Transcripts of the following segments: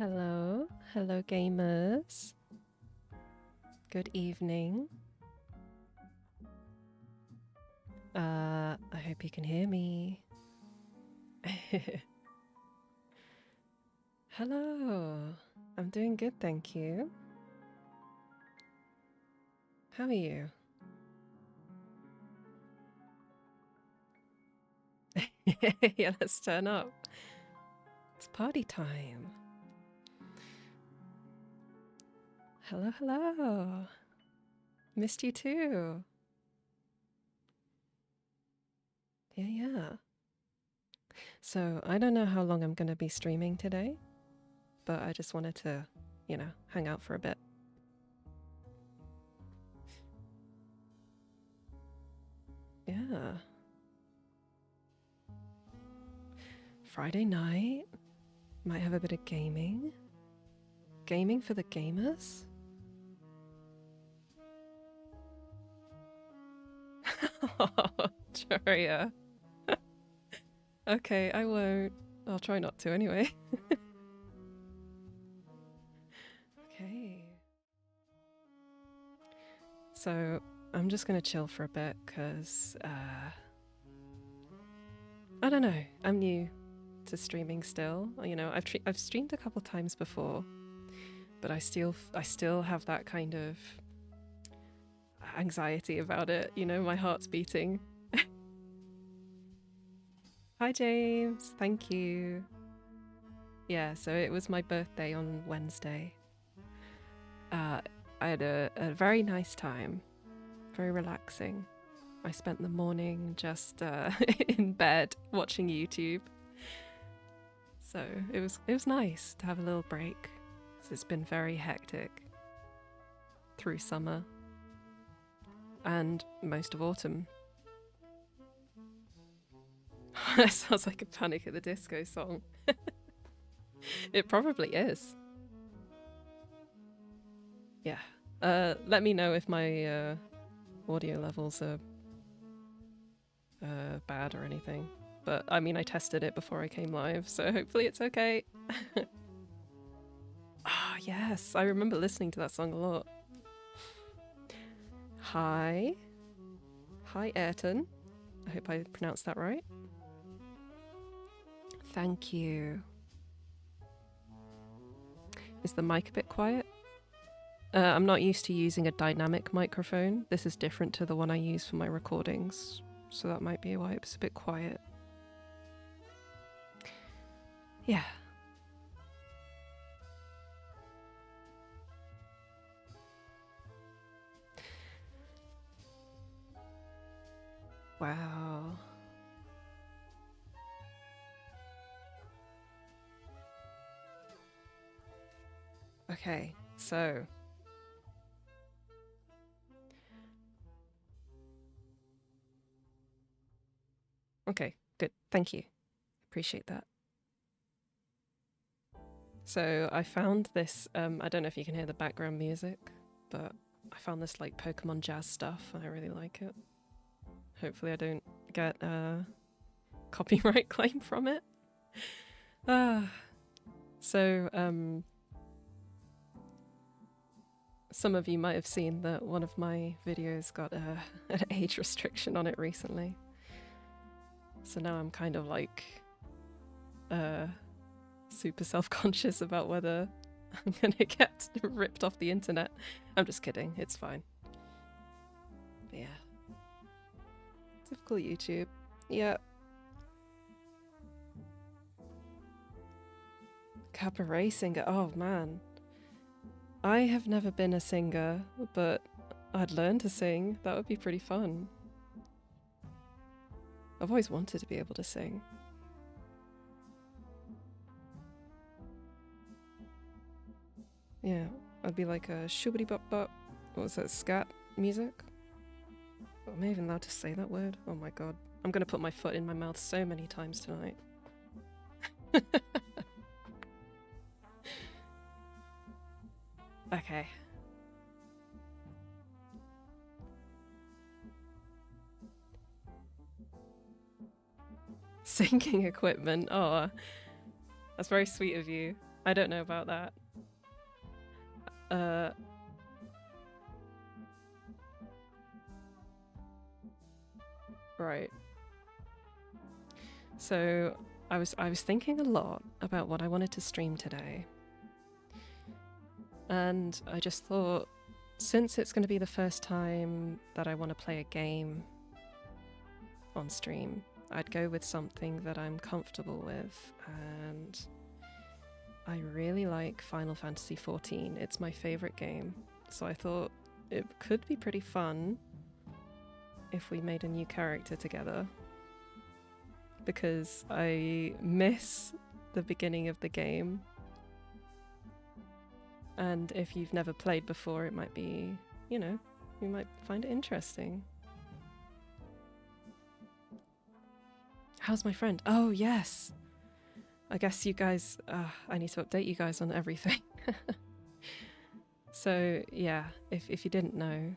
Hello, hello gamers. Good evening. I hope you can hear me. Hello, I'm doing good, thank you. How are you? Yeah, let's turn up. It's party time. Hello, hello. Missed you too. Yeah. So, I don't know how long I'm going to be streaming today, but I just wanted to, hang out for a bit. Yeah. Friday night. Might have a bit of gaming. Gaming for the gamers? Joria. Okay, I won't. I'll try not to anyway. Okay. So, I'm just gonna chill for a bit because, I don't know. I'm new to streaming still. I've streamed a couple times before, but I still have that kind of anxiety about it. My heart's beating. Hi, James. Thank you. Yeah, so it was my birthday on Wednesday. I had a very nice time, very relaxing. I spent the morning just in bed watching YouTube. So it was nice to have a little break, because it's been very hectic through summer and most of autumn. That sounds like a Panic at the Disco song. It probably is. Yeah. Let me know if my audio levels are bad or anything. But I mean, I tested it before I came live, so hopefully it's okay. Ah, yes, I remember listening to that song a lot. Hi. Hi, Ayrton. I hope I pronounced that right. Thank you. Is the mic a bit quiet? I'm not used to using a dynamic microphone. This is different to the one I use for my recordings, so that might be why it's a bit quiet. Yeah. Wow. Okay, so okay, good. Thank you. Appreciate that. So I found this, I don't know if you can hear the background music, but I found this like Pokemon jazz stuff and I really like it. Hopefully I don't get a copyright claim from it. So some of you might have seen that one of my videos got an age restriction on it recently. So now I'm kind of like super self-conscious about whether I'm gonna get ripped off the internet. I'm just kidding, it's fine. But yeah. Typical YouTube. Yeah. Cabaret singer. Oh man. I have never been a singer, but I'd learn to sing. That would be pretty fun. I've always wanted to be able to sing. Yeah, I'd be like a shoobity bop bop. What was that, scat music? Am I even allowed to say that word? Oh my god. I'm gonna put my foot in my mouth so many times tonight. Okay. Singing equipment. Oh, that's very sweet of you. I don't know about that. Right. So I was thinking a lot about what I wanted to stream today. And I just thought, since it's going to be the first time that I want to play a game on stream, I'd go with something that I'm comfortable with. And I really like Final Fantasy XIV. It's my favorite game. So I thought it could be pretty fun if we made a new character together. Because I miss the beginning of the game. And if you've never played before, it might be, you know, you might find it interesting. How's my friend? Oh, yes. I guess you guys, I need to update you guys on everything. So, yeah, if you didn't know,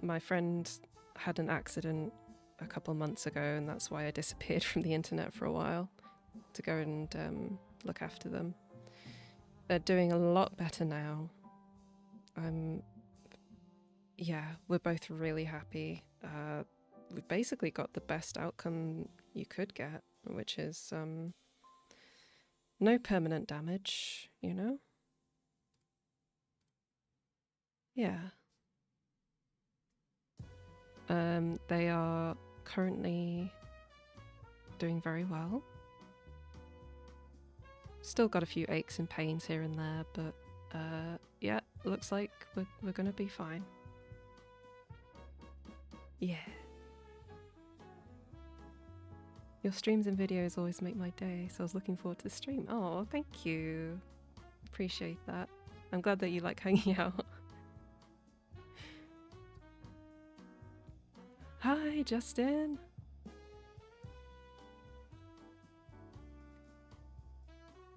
my friend had an accident a couple months ago, and that's why I disappeared from the internet for a while to go and look after them. They're doing a lot better now. Yeah, we're both really happy. We've basically got the best outcome you could get, which is no permanent damage, you know? Yeah. They are currently doing very well. Still got a few aches and pains here and there, but yeah, looks like we're gonna be fine. Yeah. Your streams and videos always make my day, so I was looking forward to the stream. Oh, thank you. Appreciate that. I'm glad that you like hanging out. Hi, Justin.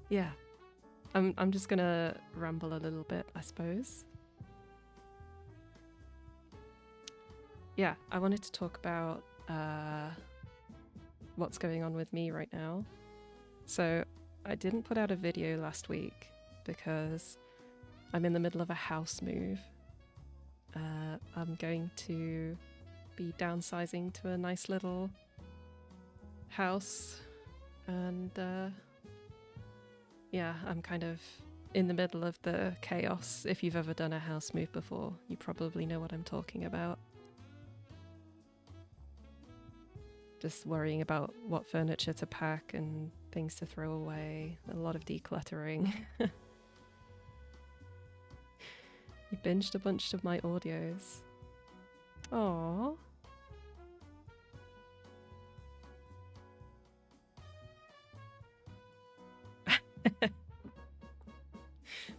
Yeah. I'm just gonna ramble a little bit, I suppose. Yeah, I wanted to talk about what's going on with me right now. So I didn't put out a video last week because I'm in the middle of a house move. I'm going to be downsizing to a nice little house, and yeah, I'm kind of in the middle of the chaos. If you've ever done a house move before, you probably know what I'm talking about. Just worrying about what furniture to pack and things to throw away. A lot of decluttering. You binged a bunch of my audios. Aww.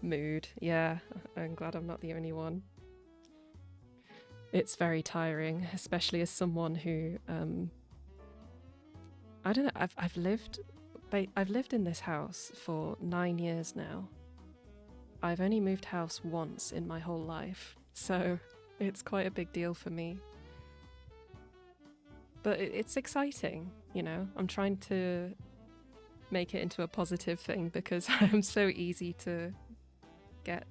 Mood. Yeah, I'm glad I'm not the only one. It's very tiring, especially as someone who I don't know. I've lived in this house for 9 years now. I've only moved house once in my whole life, so it's quite a big deal for me. But it's exciting, you know. I'm trying to make it into a positive thing because I'm so easy to get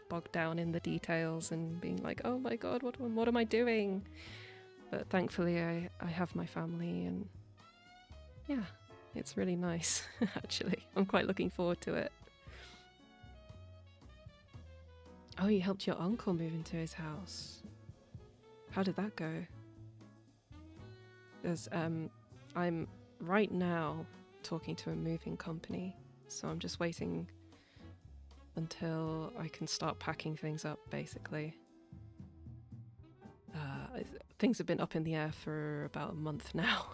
bogged down in the details and being like, oh my god, what am I doing? But thankfully I have my family, and yeah, it's really nice. Actually, I'm quite looking forward to it. Oh, you helped your uncle move into his house. How did that go? Because I'm right now talking to a moving company, so I'm just waiting until I can start packing things up, basically. Things have been up in the air for about a month now.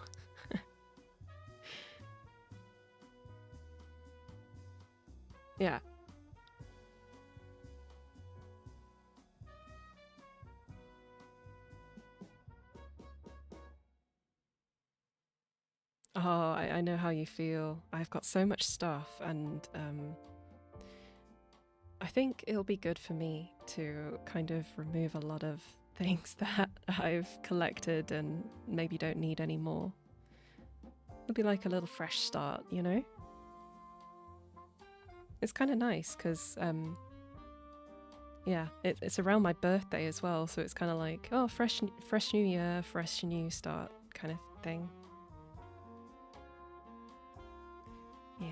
Yeah. Oh, I know how you feel. I've got so much stuff, and I think it'll be good for me to kind of remove a lot of things that I've collected and maybe don't need anymore. It'll be like a little fresh start, you know? it's kind of nice because yeah, it's around my birthday as well, so it's kind of like, oh, fresh new year, fresh new start kind of thing. Yeah.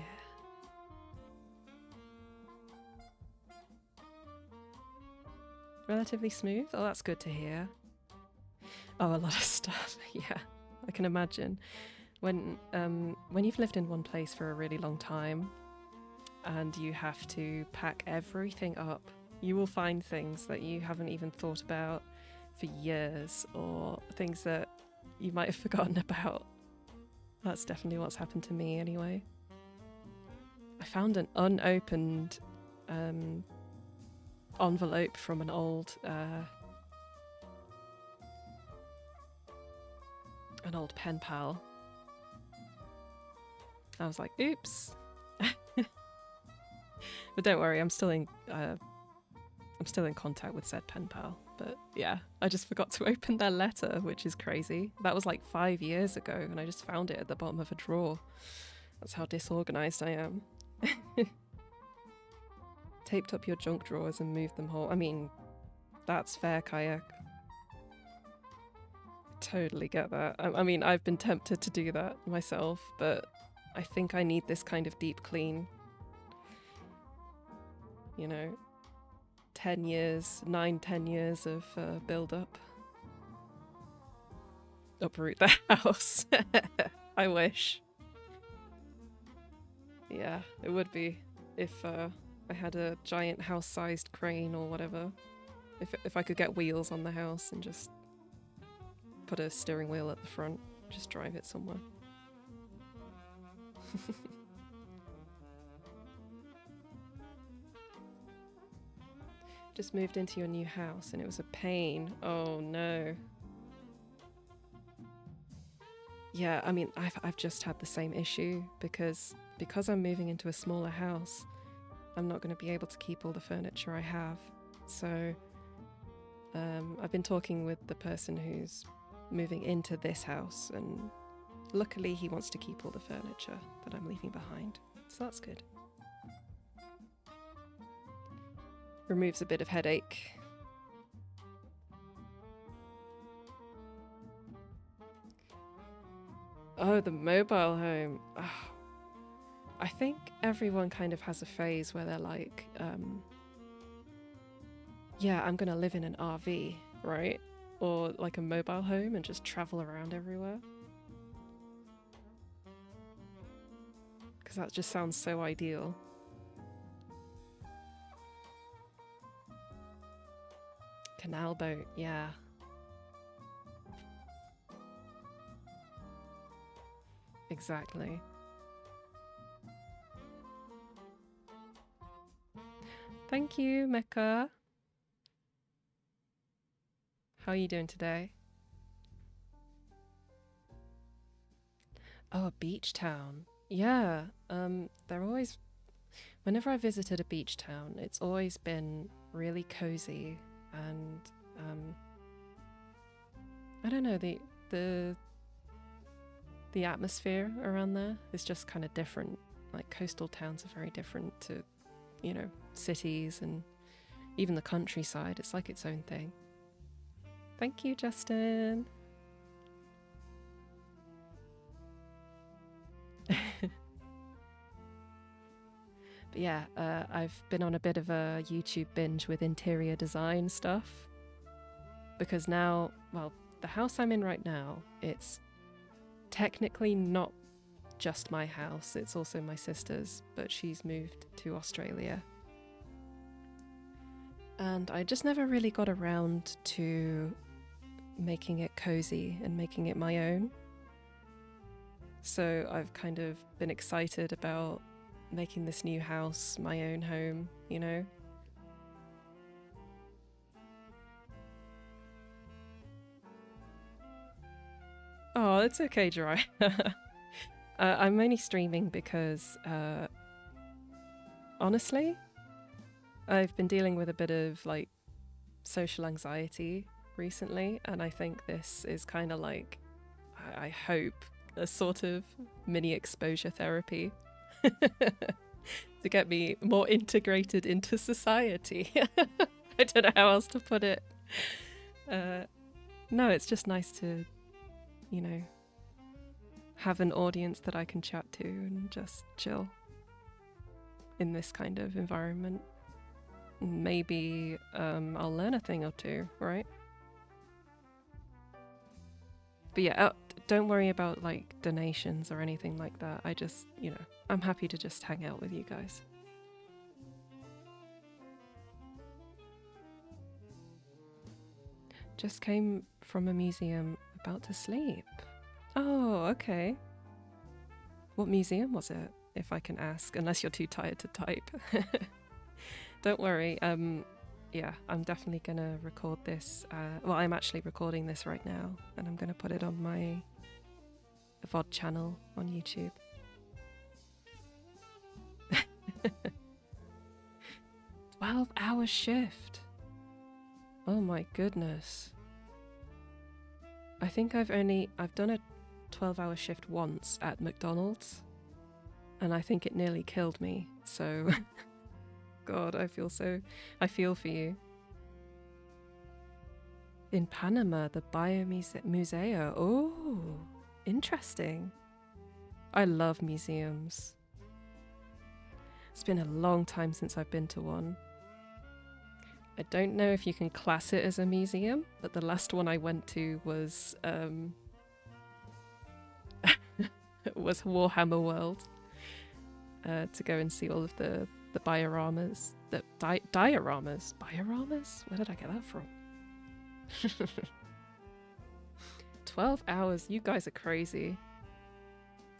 Relatively smooth. Oh, that's good to hear. Oh, a lot of stuff. Yeah, I can imagine. When you've lived in one place for a really long time and you have to pack everything up, you will find things that you haven't even thought about for years, or things that you might have forgotten about. That's definitely what's happened to me anyway. I found an unopened envelope from an old pen pal. I was like, oops. But don't worry, I'm still in contact with said pen pal. But yeah, I just forgot to open their letter, which is crazy. That was like 5 years ago, and I just found it at the bottom of a drawer. That's how disorganized I am. Taped up your junk drawers and moved them whole. I mean, that's fair, Kayak. Totally get that. I mean, I've been tempted to do that myself, but I think I need this kind of deep clean. You know, 10 years of build-up. Uproot the house. I wish. Yeah, it would be if I had a giant house-sized crane or whatever. If I could get wheels on the house and just put a steering wheel at the front, just drive it somewhere. Just moved into your new house and it was a pain. Oh no. Yeah, I mean, I've just had the same issue because I'm moving into a smaller house. I'm not going to be able to keep all the furniture I have. So I've been talking with the person who's moving into this house, and luckily he wants to keep all the furniture that I'm leaving behind. So that's good. Removes a bit of headache. Oh, the mobile home. Oh, I think everyone kind of has a phase where they're like, yeah, I'm gonna live in an RV, right? Or like a mobile home and just travel around everywhere. Because that just sounds so ideal. Canal boat, yeah. Exactly. Thank you, Mecca. How are you doing today? Oh, a beach town. Yeah, they're always... Whenever I visited a beach town, it's always been really cozy and, I don't know, the atmosphere around there is just kind of different. Like, coastal towns are very different to, you know, cities and even the countryside. It's like its own thing. Thank you, Justin. But yeah, I've been on a bit of a YouTube binge with interior design stuff. Because now, well, the house I'm in right now, it's technically not just my house, it's also my sister's, but she's moved to Australia. And I just never really got around to making it cozy and making it my own. So I've kind of been excited about making this new house my own home, you know? Oh, it's okay, Dry. I'm only streaming because, honestly, I've been dealing with a bit of, like, social anxiety recently, and I think this is kind of like, I hope, a sort of mini exposure therapy. to get me more integrated into society. I don't know how else to put it. No, it's just nice to, you know, have an audience that I can chat to and just chill in this kind of environment. Maybe I'll learn a thing or two, right? But yeah, don't worry about like donations or anything like that. I just, you know, I'm happy to just hang out with you guys. Just came from a museum, about to sleep. Oh, okay. What museum was it, if I can ask? Unless you're too tired to type. Don't worry. Yeah, I'm definitely gonna record this. Well, I'm actually recording this right now, and I'm gonna put it on my VOD channel on YouTube. 12-hour shift. Oh my goodness. I think I've done a 12-hour shift once at McDonald's, and I think it nearly killed me. So, God, I feel for you. In Panama, the Museo. Oh, interesting. I love museums. It's been a long time since I've been to one. I don't know if you can class it as a museum, but the last one I went to was was Warhammer World, to go and see all of the dioramas. Dioramas? Bioramas? Where did I get that from? 12 hours. You guys are crazy.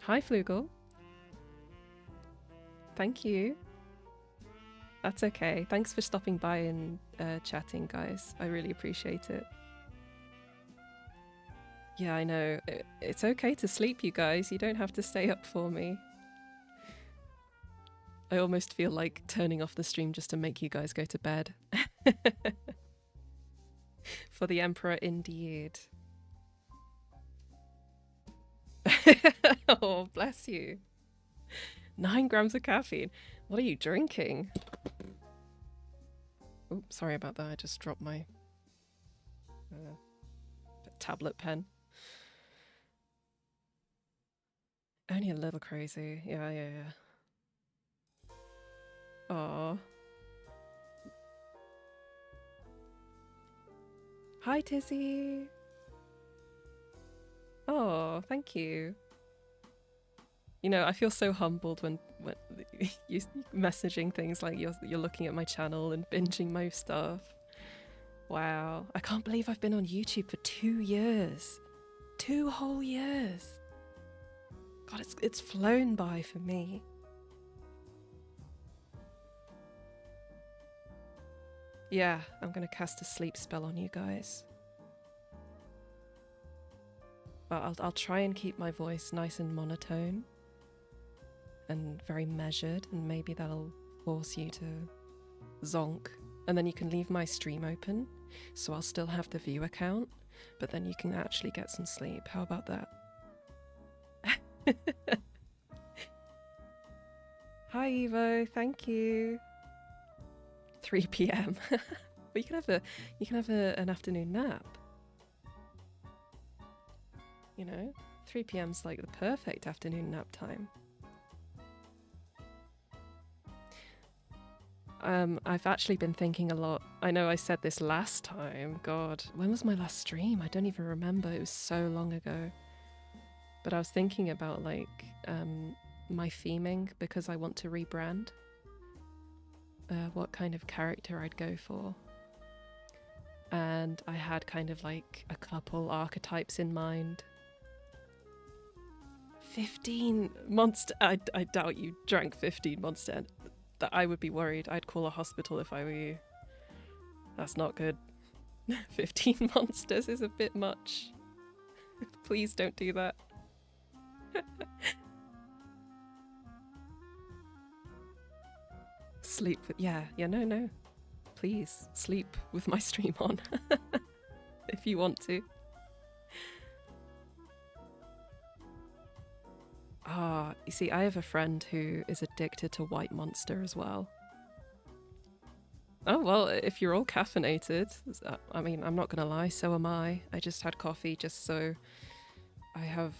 Hi, Flugel. Thank you. That's okay. Thanks for stopping by and chatting, guys. I really appreciate it. Yeah, I know. It's okay to sleep, you guys. You don't have to stay up for me. I almost feel like turning off the stream just to make you guys go to bed. For the Emperor, indeed. Oh, bless you. 9 grams of caffeine. What are you drinking? Oops, sorry about that. I just dropped my tablet pen. Only a little crazy. Yeah. Aww. Hi, Tizzy. Oh, thank you. You know, I feel so humbled when you messaging things like you're looking at my channel and binging my stuff. Wow, I can't believe I've been on YouTube for 2 years. 2 whole years. God, it's flown by for me. Yeah, I'm gonna cast a sleep spell on you guys. But I'll try and keep my voice nice and monotone and very measured, and maybe that'll force you to zonk. And then you can leave my stream open, so I'll still have the viewer count, but then you can actually get some sleep. How about that? Hi Evo, thank you. 3 p.m. But you can have an afternoon nap. You know, 3 p.m.'s like the perfect afternoon nap time. I've actually been thinking a lot. I know I said this last time. God, when was my last stream? I don't even remember. It was so long ago. But I was thinking about like my theming, because I want to rebrand. What kind of character I'd go for. And I had kind of like a couple archetypes in mind. 15 Monster. I doubt you drank 15 Monster. That I would be worried. I'd call a hospital if I were you. That's not good. 15 monsters is a bit much. Please don't do that. Sleep with... Yeah, no. Please, sleep with my stream on. If you want to. You see, I have a friend who is addicted to White Monster as well. Oh, well, if you're all caffeinated, I mean, I'm not going to lie, so am I. I just had coffee just so I have...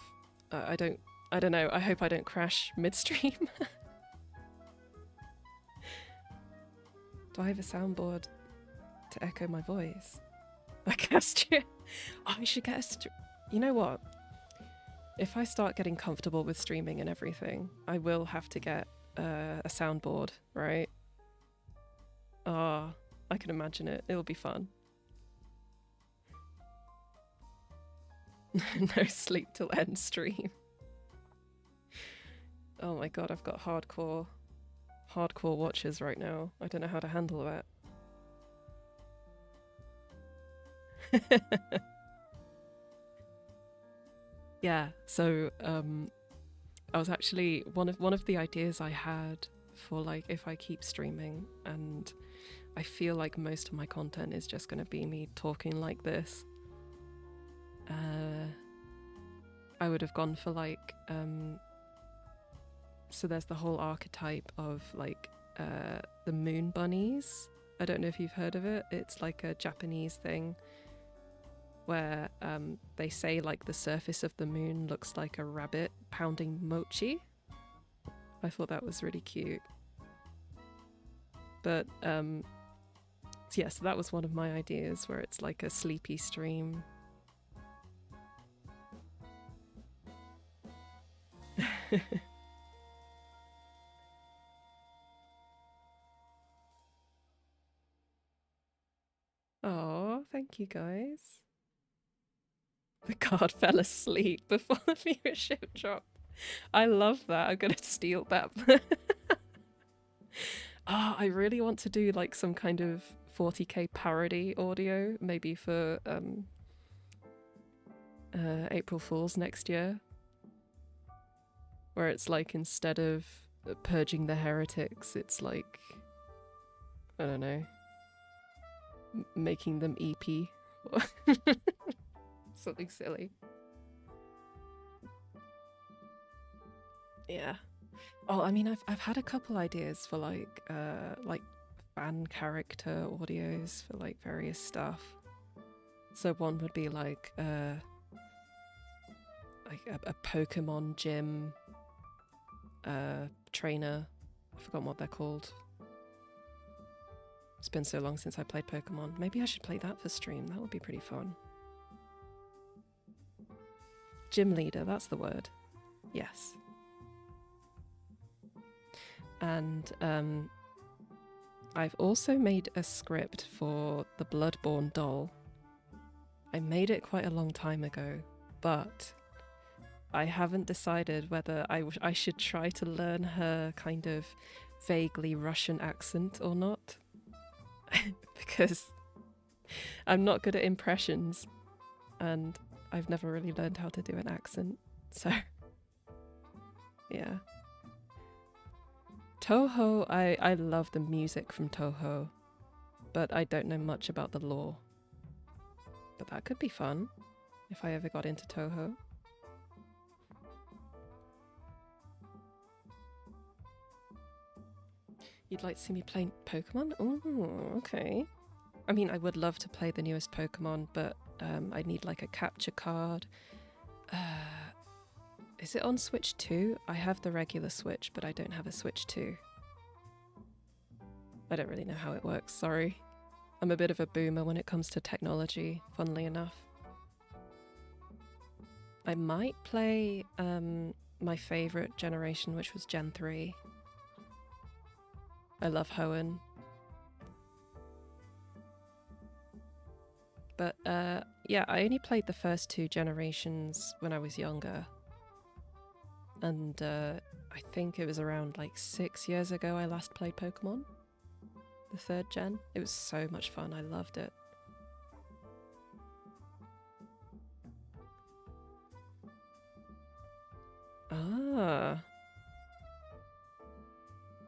I don't know, I hope I don't crash midstream. Do I have a soundboard to echo my voice? I guess you... Oh, I should get a... You know what? If I start getting comfortable with streaming and everything, I will have to get a soundboard, right? Ah, I can imagine it. It'll be fun. No sleep till end stream. Oh my god, I've got hardcore watchers right now. I don't know how to handle that. Yeah, so I was actually one of the ideas I had for like if I keep streaming, and I feel like most of my content is just going to be me talking like this. I would have gone for like so there's the whole archetype of like the moon bunnies. I don't know if you've heard of it. It's like a Japanese thing where they say like the surface of the moon looks like a rabbit pounding mochi. I thought that was really cute. But yeah, so that was one of my ideas, where it's like a sleepy stream. Oh, thank you guys. The card fell asleep before the viewership dropped. I love that. I'm gonna steal that. Oh, I really want to do like some kind of 40k parody audio, maybe for April Fool's next year, where it's like instead of purging the heretics, it's like, I don't know, making them EP. Something silly. Yeah. Oh, I mean, I've had a couple ideas for like fan character audios for like various stuff. So one would be like a Pokemon gym trainer. I've forgotten what they're called. It's been so long since I played Pokemon. Maybe I should play that for stream. That would be pretty fun. Gym leader, that's the word. Yes. And I've also made a script for the Bloodborne doll. I made it quite a long time ago, but I haven't decided whether I should try to learn her kind of vaguely Russian accent or not. Because I'm not good at impressions, and I've never really learned how to do an accent, so yeah. Toho, I love the music from Toho, but I don't know much about the lore. But that could be fun, if I ever got into Toho. You'd like to see me play Pokemon? Oh, okay. I mean, I would love to play the newest Pokemon, but I'd need like a capture card. Is it on Switch 2? I have the regular Switch, but I don't have a Switch 2. I don't really know how it works, sorry. I'm a bit of a boomer when it comes to technology, funnily enough. I might play my favourite generation, which was Gen 3. I love Hoenn. But yeah, I only played the first two generations when I was younger. And I think it was around like 6 years ago I last played Pokemon. The third gen. It was so much fun, I loved it. Ah.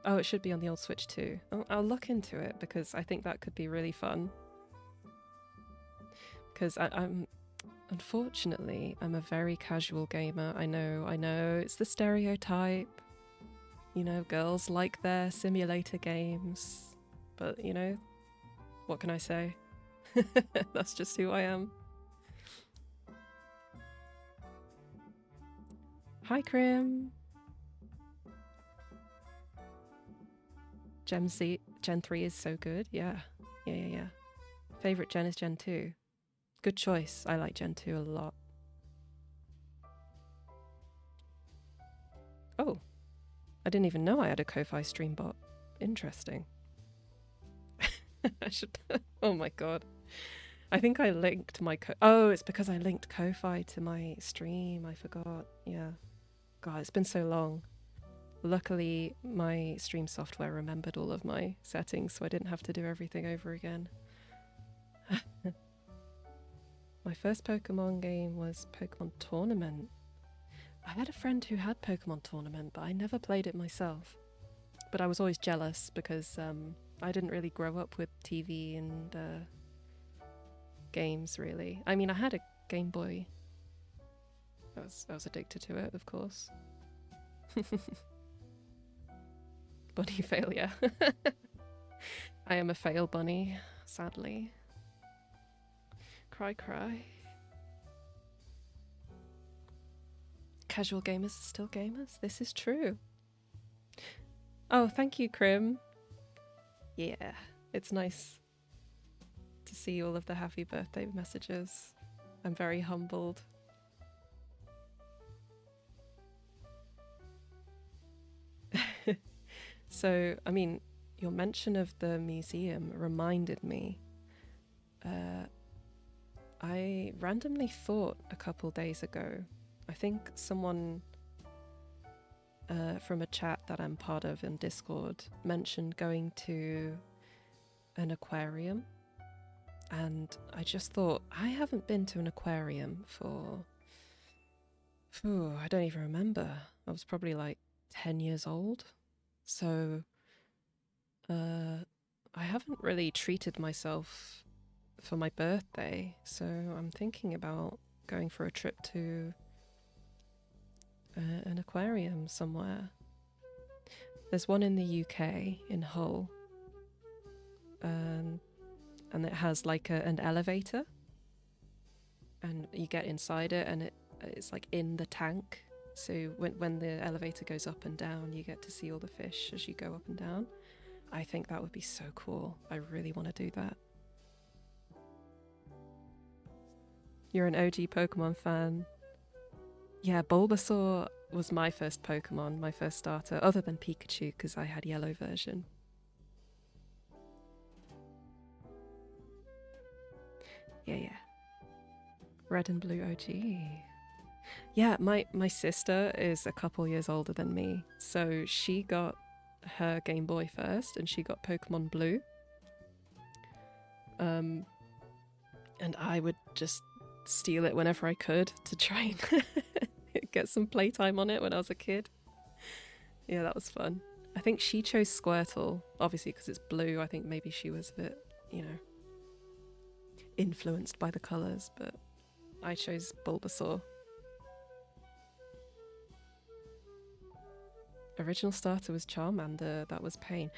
Oh, it should be on the old Switch too. I'll look into it, because I think that could be really fun. Because Unfortunately, I'm a very casual gamer. I know, it's the stereotype. You know, girls like their simulator games. But, you know, what can I say? That's just who I am. Hi, Crim. Gen 3 is so good. Yeah. Favorite gen is Gen 2. Good choice. I like Gen 2 a lot. Oh, I didn't even know I had a Ko-Fi stream bot. Interesting. I should... Oh my god. I think I linked my... Oh, it's because I linked Ko-Fi to my stream. I forgot. Yeah. God, it's been so long. Luckily, my stream software remembered all of my settings, so I didn't have to do everything over again. My first Pokemon game was Pokemon Tournament. I had a friend who had Pokemon Tournament, but I never played it myself. But I was always jealous because I didn't really grow up with TV and games, really. I mean, I had a Game Boy. I was addicted to it, of course. Bunny failure. I am a fail bunny, sadly. Cry, cry. Casual gamers are still gamers. This is true. Oh, thank you, Crim. Yeah, it's nice to see all of the happy birthday messages. I'm very humbled. So, I mean, your mention of the museum reminded me. I randomly thought a couple days ago, I think someone from a chat that I'm part of in Discord mentioned going to an aquarium. And I just thought, I haven't been to an aquarium for... I don't even remember. I was probably like 10 years old. So I haven't really treated myself for my birthday. So I'm thinking about going for a trip to an aquarium somewhere. There's one in the UK, in Hull. And it has like an elevator. And you get inside it and it's like in the tank. So when the elevator goes up and down, you get to see all the fish as you go up and down. I think that would be so cool. I really want to do that. You're an OG Pokemon fan. Yeah, Bulbasaur was my first Pokemon, my first starter, other than Pikachu, because I had yellow version. Yeah. Red and blue OG. Yeah, my sister is a couple years older than me, so she got her Game Boy first, and she got Pokemon Blue. And I would just steal it whenever I could to try and get some playtime on it when I was a kid. Yeah, that was fun. I think she chose Squirtle, obviously because it's blue. I think maybe she was a bit, influenced by the colours, but I chose Bulbasaur. Original starter was Charmander. That was Pain.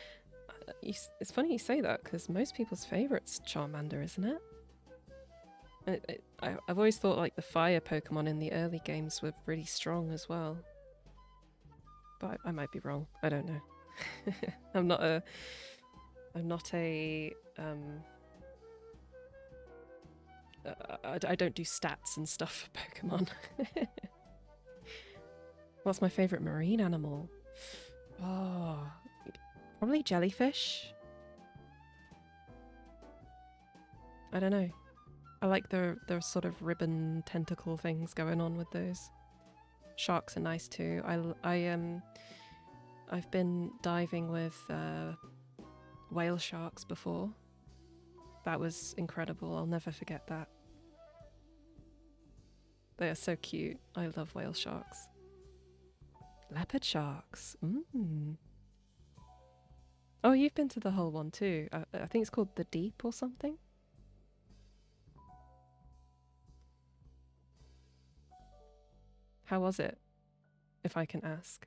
It's funny you say that because most people's favourite's Charmander, isn't it? I've always thought like the fire Pokemon in the early games were really strong as well. But I might be wrong. I don't know. I'm not a I don't do stats and stuff for Pokemon. What's my favourite marine animal? Oh, probably jellyfish. I don't know. I like the sort of ribbon tentacle things going on with those. Sharks are nice too. I've been diving with whale sharks before. That was incredible. I'll never forget that. They are so cute. I love whale sharks. Leopard sharks. Oh, you've been to the Hull one too. I think it's called the Deep or something. How was it, if I can ask?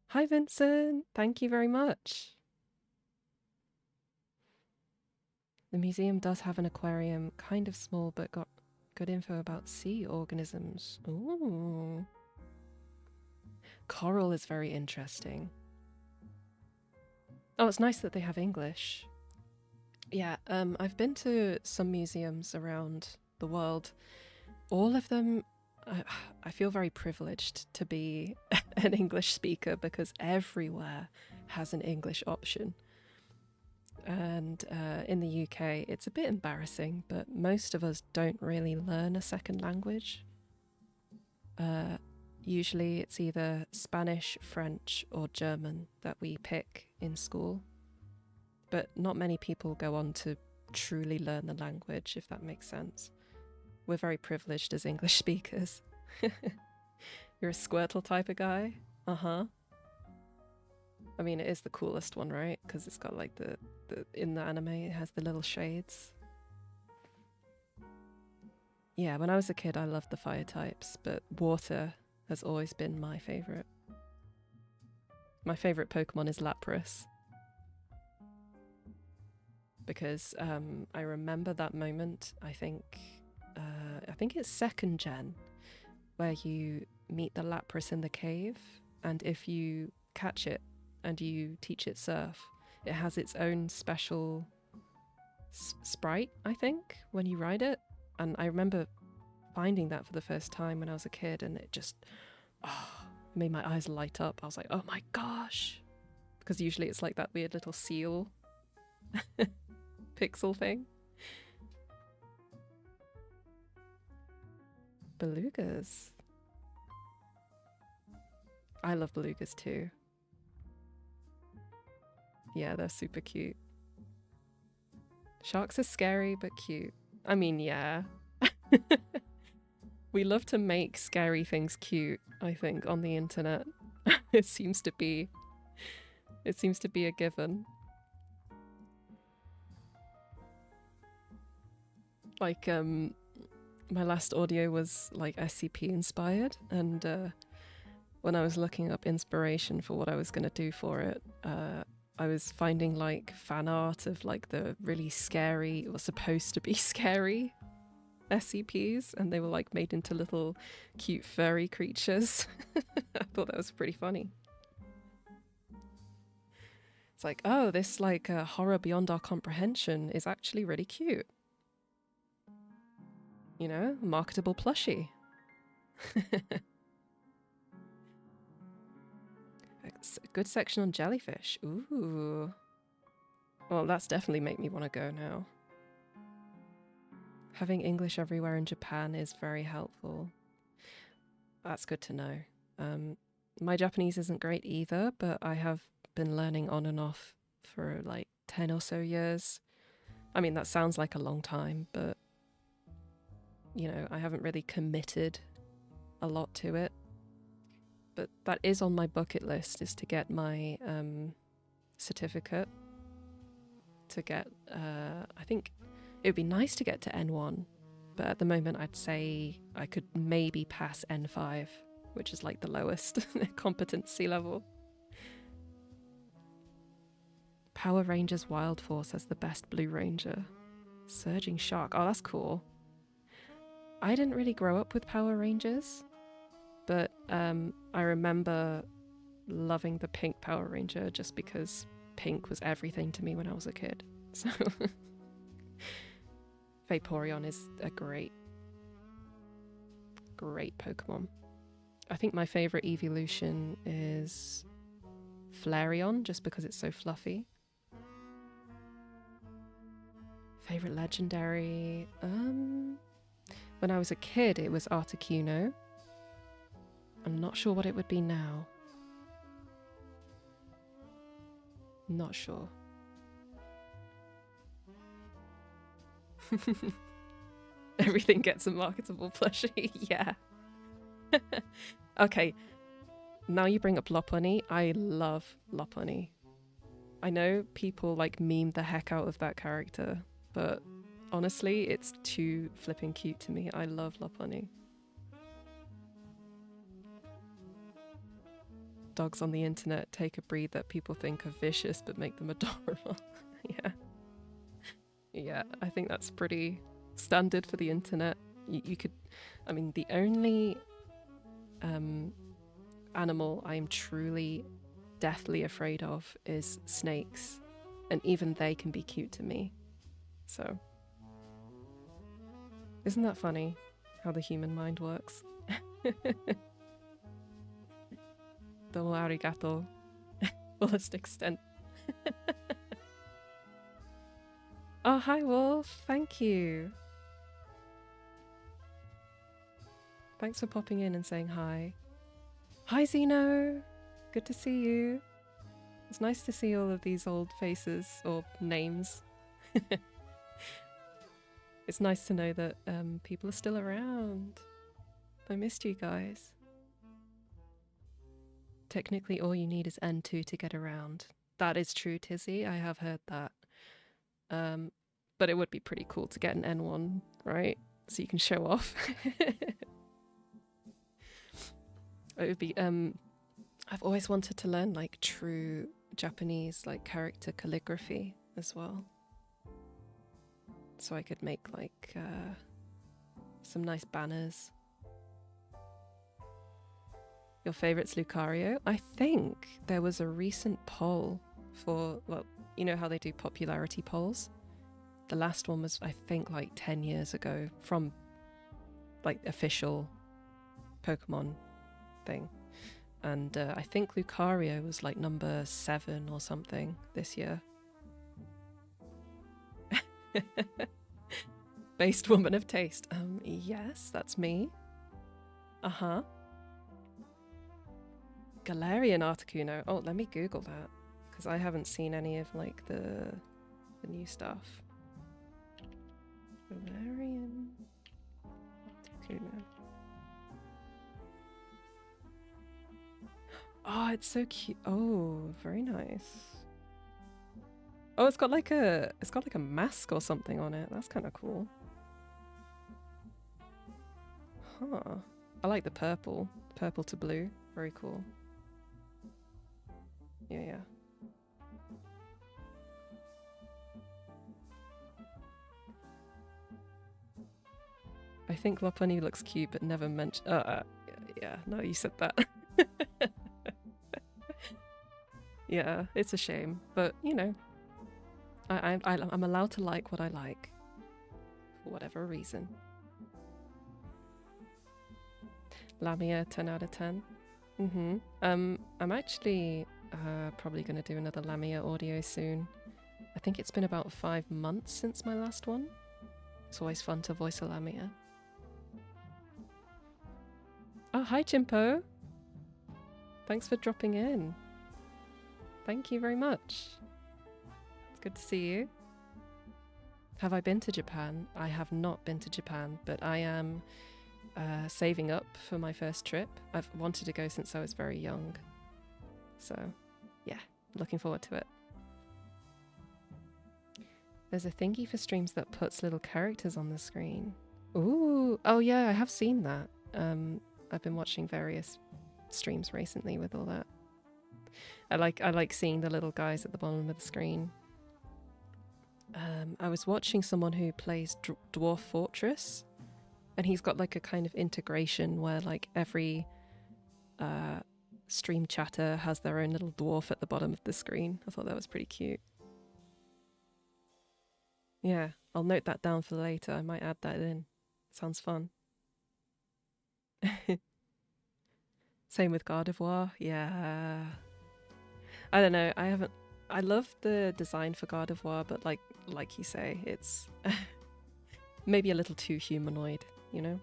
Hi, Vincent. Thank you very much. The museum does have an aquarium, kind of small, but got good info about sea organisms. Ooh. Coral is very interesting. Oh, it's nice that they have English. Yeah, I've been to some museums around the world. All of them, I feel very privileged to be an English speaker because everywhere has an English option. And in the UK, it's a bit embarrassing, but most of us don't really learn a second language. Usually it's either Spanish, French, or German that we pick in school. But not many people go on to truly learn the language, if that makes sense. We're very privileged as English speakers. You're a Squirtle type of guy? Uh-huh. I mean, it is the coolest one, right? Because it's got like the in the anime, it has the little shades. Yeah, when I was a kid, I loved the fire types, but water has always been my favorite. My favorite Pokemon is Lapras. Because I remember that moment, I think it's second gen, where you meet the Lapras in the cave, and if you catch it and you teach it surf, it has its own special sprite, I think, when you ride it. And I remember finding that for the first time when I was a kid, and it just it made my eyes light up. I was like, oh my gosh. Because usually it's like that weird little seal pixel thing. Belugas. I love belugas too. Yeah, they're super cute. Sharks are scary but cute. I mean, yeah. We love to make scary things cute, I think, on the internet. It seems to be a given. Like, my last audio was like SCP inspired, and when I was looking up inspiration for what I was going to do for it, I was finding like fan art of like the really scary or supposed to be scary SCPs, and they were like made into little cute furry creatures. I thought that was pretty funny. It's like, oh, this like horror beyond our comprehension is actually really cute. You know, marketable plushie. A good section on jellyfish. Ooh. Well, that's definitely made me want to go now. Having English everywhere in Japan is very helpful. That's good to know. My Japanese isn't great either, but I have been learning on and off for like 10 or so years. I mean, that sounds like a long time, but you know, I haven't really committed a lot to it. But that is on my bucket list, is to get my certificate. To get, I think it would be nice to get to N1, but at the moment I'd say I could maybe pass N5, which is like the lowest competency level. Power Rangers Wild Force has the best Blue Ranger. Surging Shark. Oh, that's cool. I didn't really grow up with Power Rangers, but I remember loving the pink Power Ranger just because pink was everything to me when I was a kid. So Vaporeon is a great Pokemon. I think my favorite evolution is Flareon, just because it's so fluffy. Favorite legendary? When I was a kid, it was Articuno. I'm not sure what it would be now. Not sure. Everything gets a marketable plushie. Yeah. Okay. Now you bring up Lopunny. I love Lopunny. I know people like meme the heck out of that character, but honestly, it's too flipping cute to me. I love Lopunny. dogs on the internet take a breed that people think are vicious but make them adorable. Yeah. Yeah, I think that's pretty standard for the internet. You could, I mean, the only animal I am truly deathly afraid of is snakes, and even they can be cute to me. So, isn't that funny how the human mind works? Domo arigato, fullest extent. Oh, hi Wolf, thank you. Thanks for popping in and saying hi. Hi Zeno, good to see you. It's nice to see all of these old faces or names. It's nice to know that people are still around. I missed you guys. Technically all you need is N2 to get around. That is true, Tizzy, I have heard that. But it would be pretty cool to get an N1, right? So you can show off. It would be, I've always wanted to learn like true Japanese like character calligraphy as well. So I could make like some nice banners. Your favourite's Lucario? I think there was a recent poll for, well, you know how they do popularity polls? The last one was, I think, like 10 years ago from like official Pokemon thing. And I think Lucario was like number 7 or something this year. Based woman of taste. Yes, that's me. Uh-huh. Galarian Articuno. Oh, let me Google that, because I haven't seen any of like the new stuff. Galarian Articuno. Oh, it's so cute. Oh, very nice. Oh, it's got like a mask or something on it. That's kind of cool. Huh. I like the purple to blue. Very cool. Yeah. I think Lopunny looks cute, but never mentioned. Yeah, no, you said that. Yeah, it's a shame, but you know, I'm allowed to like what I like, for whatever reason. Lamia, 10 out of 10. I'm actually probably going to do another Lamia audio soon. I think it's been about 5 months since my last one. It's always fun to voice a Lamia. Oh, hi Chimpo. Thanks for dropping in. Thank you very much. It's good to see you. Have I been to Japan? I have not been to Japan, but I am saving up for my first trip. I've wanted to go since I was very young. So, yeah, looking forward to it. There's a thingy for streams that puts little characters on the screen. Ooh, oh yeah, I have seen that. I've been watching various streams recently with all that. I like seeing the little guys at the bottom of the screen. I was watching someone who plays Dwarf Fortress, and he's got like a kind of integration where like every stream chatter has their own little dwarf at the bottom of the screen. I thought that was pretty cute. Yeah, I'll note that down for later. I might add that in. Sounds fun. Same with Gardevoir. Yeah. I don't know. I love the design for Gardevoir, but like you say, it's maybe a little too humanoid, you know?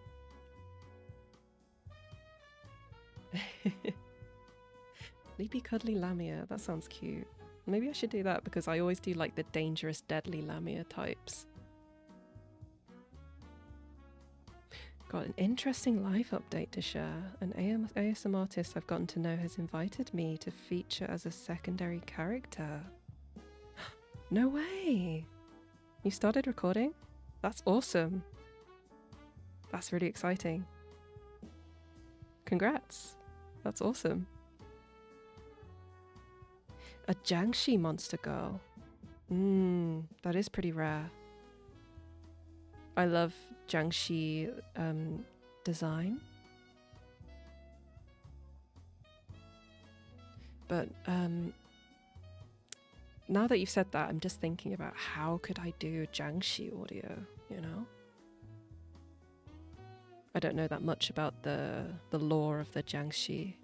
Sleepy Cuddly Lamia. That sounds cute. Maybe I should do that because I always do like the dangerous deadly Lamia types. Got an interesting live update to share. An ASM artist I've gotten to know has invited me to feature as a secondary character. No way! You started recording? That's awesome. That's really exciting. Congrats. That's awesome. A Jiangxi monster girl. That is pretty rare. I love Jiangxi design. But now that you've said that, I'm just thinking about how could I do Jiangxi audio, you know? I don't know that much about the lore of the Jiangxi.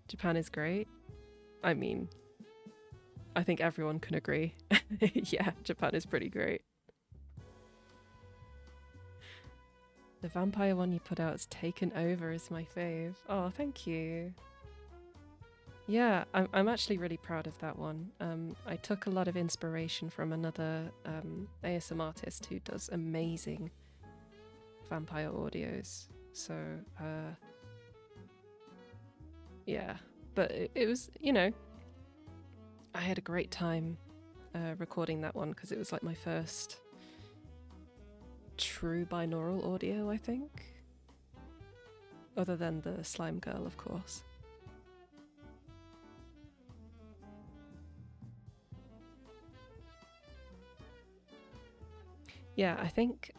Japan is great. I mean, I think everyone can agree. Yeah, Japan is pretty great. The vampire one you put out is Taken Over is my fave. Oh, thank you. Yeah, I'm actually really proud of that one. I took a lot of inspiration from another ASM artist who does amazing vampire audios. So, yeah. But it was, you know, I had a great time recording that one because it was like my first true binaural audio, I think. Other than the slime girl, of course. Yeah, I think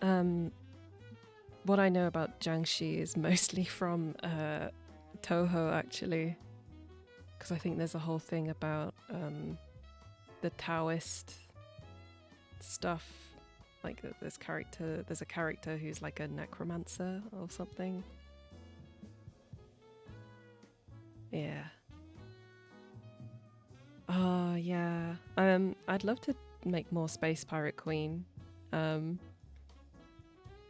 what I know about Jiangxi is mostly from Toho, actually. Because I think there's a whole thing about the Taoist stuff. Like there's a character who's like a necromancer or something. Yeah. Oh, yeah. I'd love to make more Space Pirate Queen.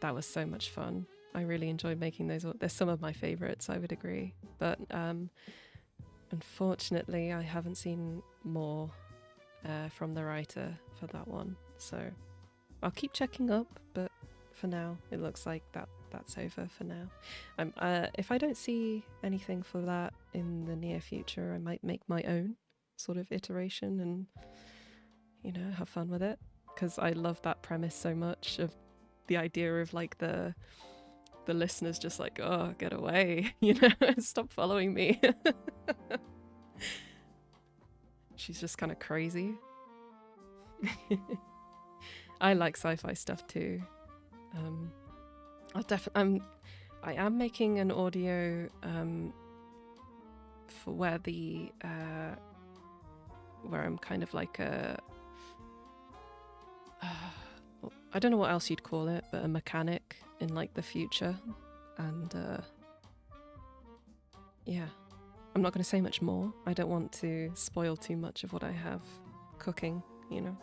That was so much fun. I really enjoyed making those. They're some of my favorites, I would agree. But unfortunately, I haven't seen more from the writer for that one. So I'll keep checking up, but for now, it looks like that's over for now. If I don't see anything for that in the near future, I might make my own sort of iteration and, you know, have fun with it. Because I love that premise so much of the idea of like the listeners just like, oh, get away, you know, stop following me. She's just kind of crazy. I like sci-fi stuff too. I am making an audio for where where I'm kind of like a I don't know what else you'd call it, but a mechanic in like the future. And yeah, I'm not going to say much more. I don't want to spoil too much of what I have cooking, you know.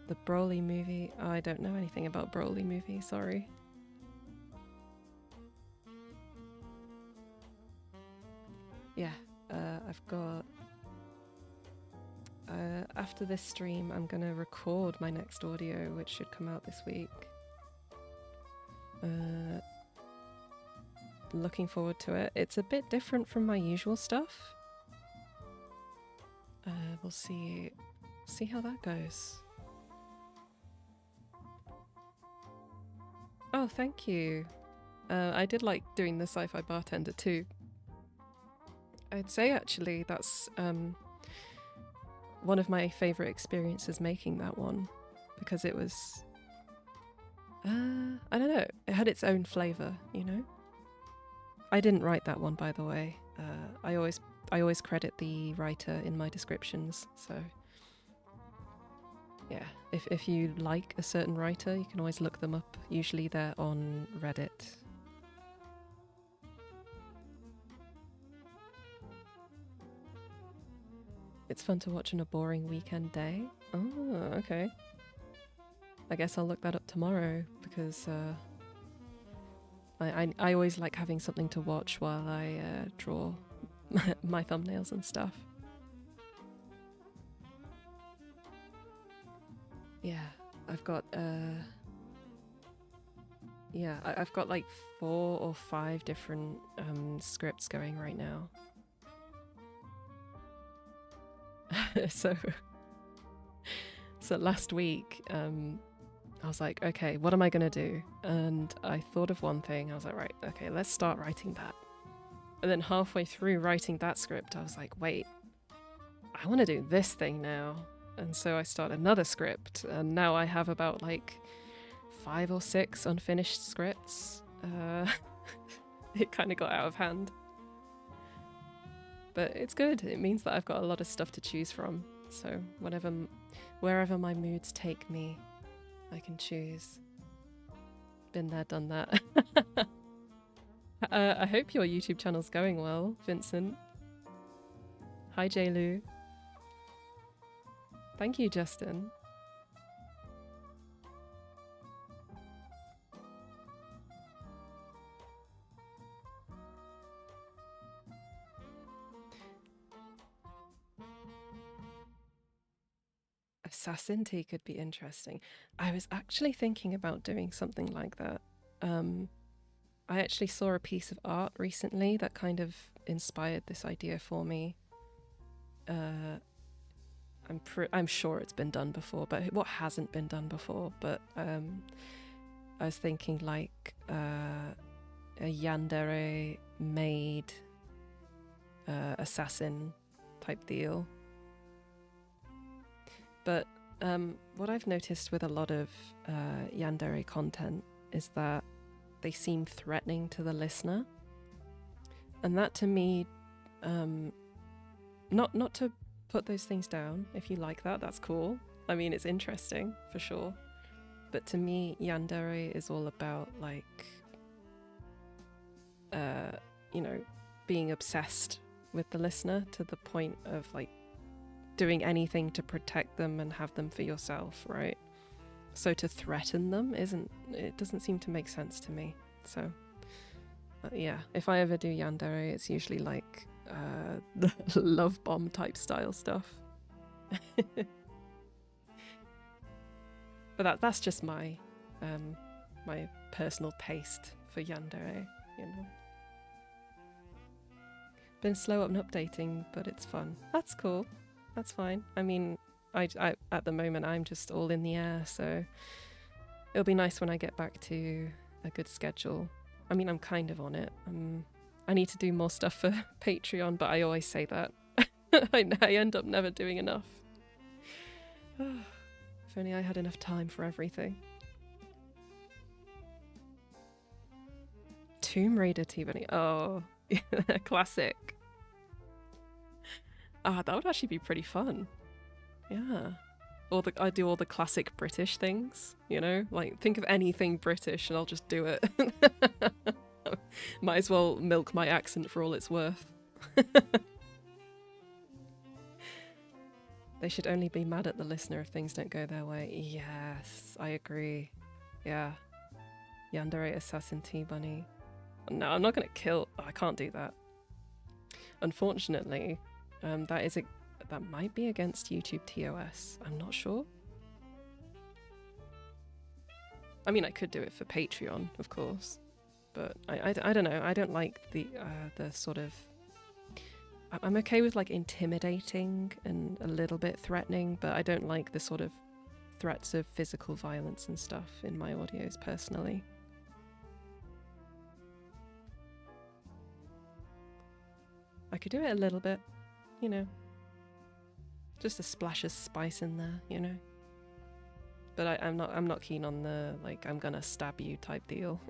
The Broly movie. I don't know anything about Broly movie, sorry. Yeah, I've got... after this stream, I'm going to record my next audio, which should come out this week. Looking forward to it. It's a bit different from my usual stuff. We'll see how that goes. Oh, thank you. I did like doing the sci-fi bartender too. I'd say actually that's one of my favourite experiences making that one, because it was I don't know, it had its own flavour, you know. I didn't write that one, by the way. I always credit the writer in my descriptions, so yeah, if you like a certain writer, you can always look them up. Usually they're on Reddit. It's fun to watch on a boring weekend day. Oh, okay. I guess I'll look that up tomorrow, because I always like having something to watch while I draw my thumbnails and stuff. Yeah, I've got I've got like 4 or 5 different scripts going right now. So last week I was like, okay, what am I going to do? And I thought of one thing. I was like, right, okay, let's start writing that. And then halfway through writing that script, I was like, wait, I want to do this thing now. And so I started another script, and now I have about like 5 or 6 unfinished scripts. It kind of got out of hand. But it's good. It means that I've got a lot of stuff to choose from. So wherever my moods take me, I can choose. Been there, done that. I hope your YouTube channel's going well, Vincent. Hi, J-Lu. Thank you, Justin. Assassin tea could be interesting. I was actually thinking about doing something like that. I actually saw a piece of art recently that kind of inspired this idea for me. I'm sure it's been done before, but what hasn't been done before? But I was thinking like a yandere made assassin type deal. But what I've noticed with a lot of yandere content is that they seem threatening to the listener, and that to me, not to put those things down. If you like that, that's cool. I mean, it's interesting for sure. But to me, yandere is all about like, being obsessed with the listener to the point of like doing anything to protect them and have them for yourself, right? So to threaten them doesn't seem to make sense to me. So yeah, if I ever do yandere, it's usually like the love bomb type style stuff. But that's just my my personal taste for yandere, you know. Been slow on updating, but it's fun. That's cool. That's fine. I mean, I at the moment I'm just all in the air, so it'll be nice when I get back to a good schedule. I mean, I'm kind of on it. I need to do more stuff for Patreon, but I always say that. I end up never doing enough. If only I had enough time for everything. Tomb Raider T-Bunny. Oh, classic. That would actually be pretty fun. Yeah. I do all the classic British things, you know? Like, think of anything British and I'll just do it. Might as well milk my accent for all it's worth. They should only be mad at the listener if things don't go their way. Yes, I agree. Yeah. Yandere Assassin T-Bunny. No, I'm not going to kill... Oh, I can't do that. Unfortunately, that might be against YouTube TOS. I'm not sure. I mean, I could do it for Patreon, of course. But I don't know. I don't like the sort of... I'm okay with like intimidating and a little bit threatening, but I don't like the sort of threats of physical violence and stuff in my audios personally. I could do it a little bit, you know. Just a splash of spice in there, you know. But I'm not keen on the like I'm gonna stab you type deal.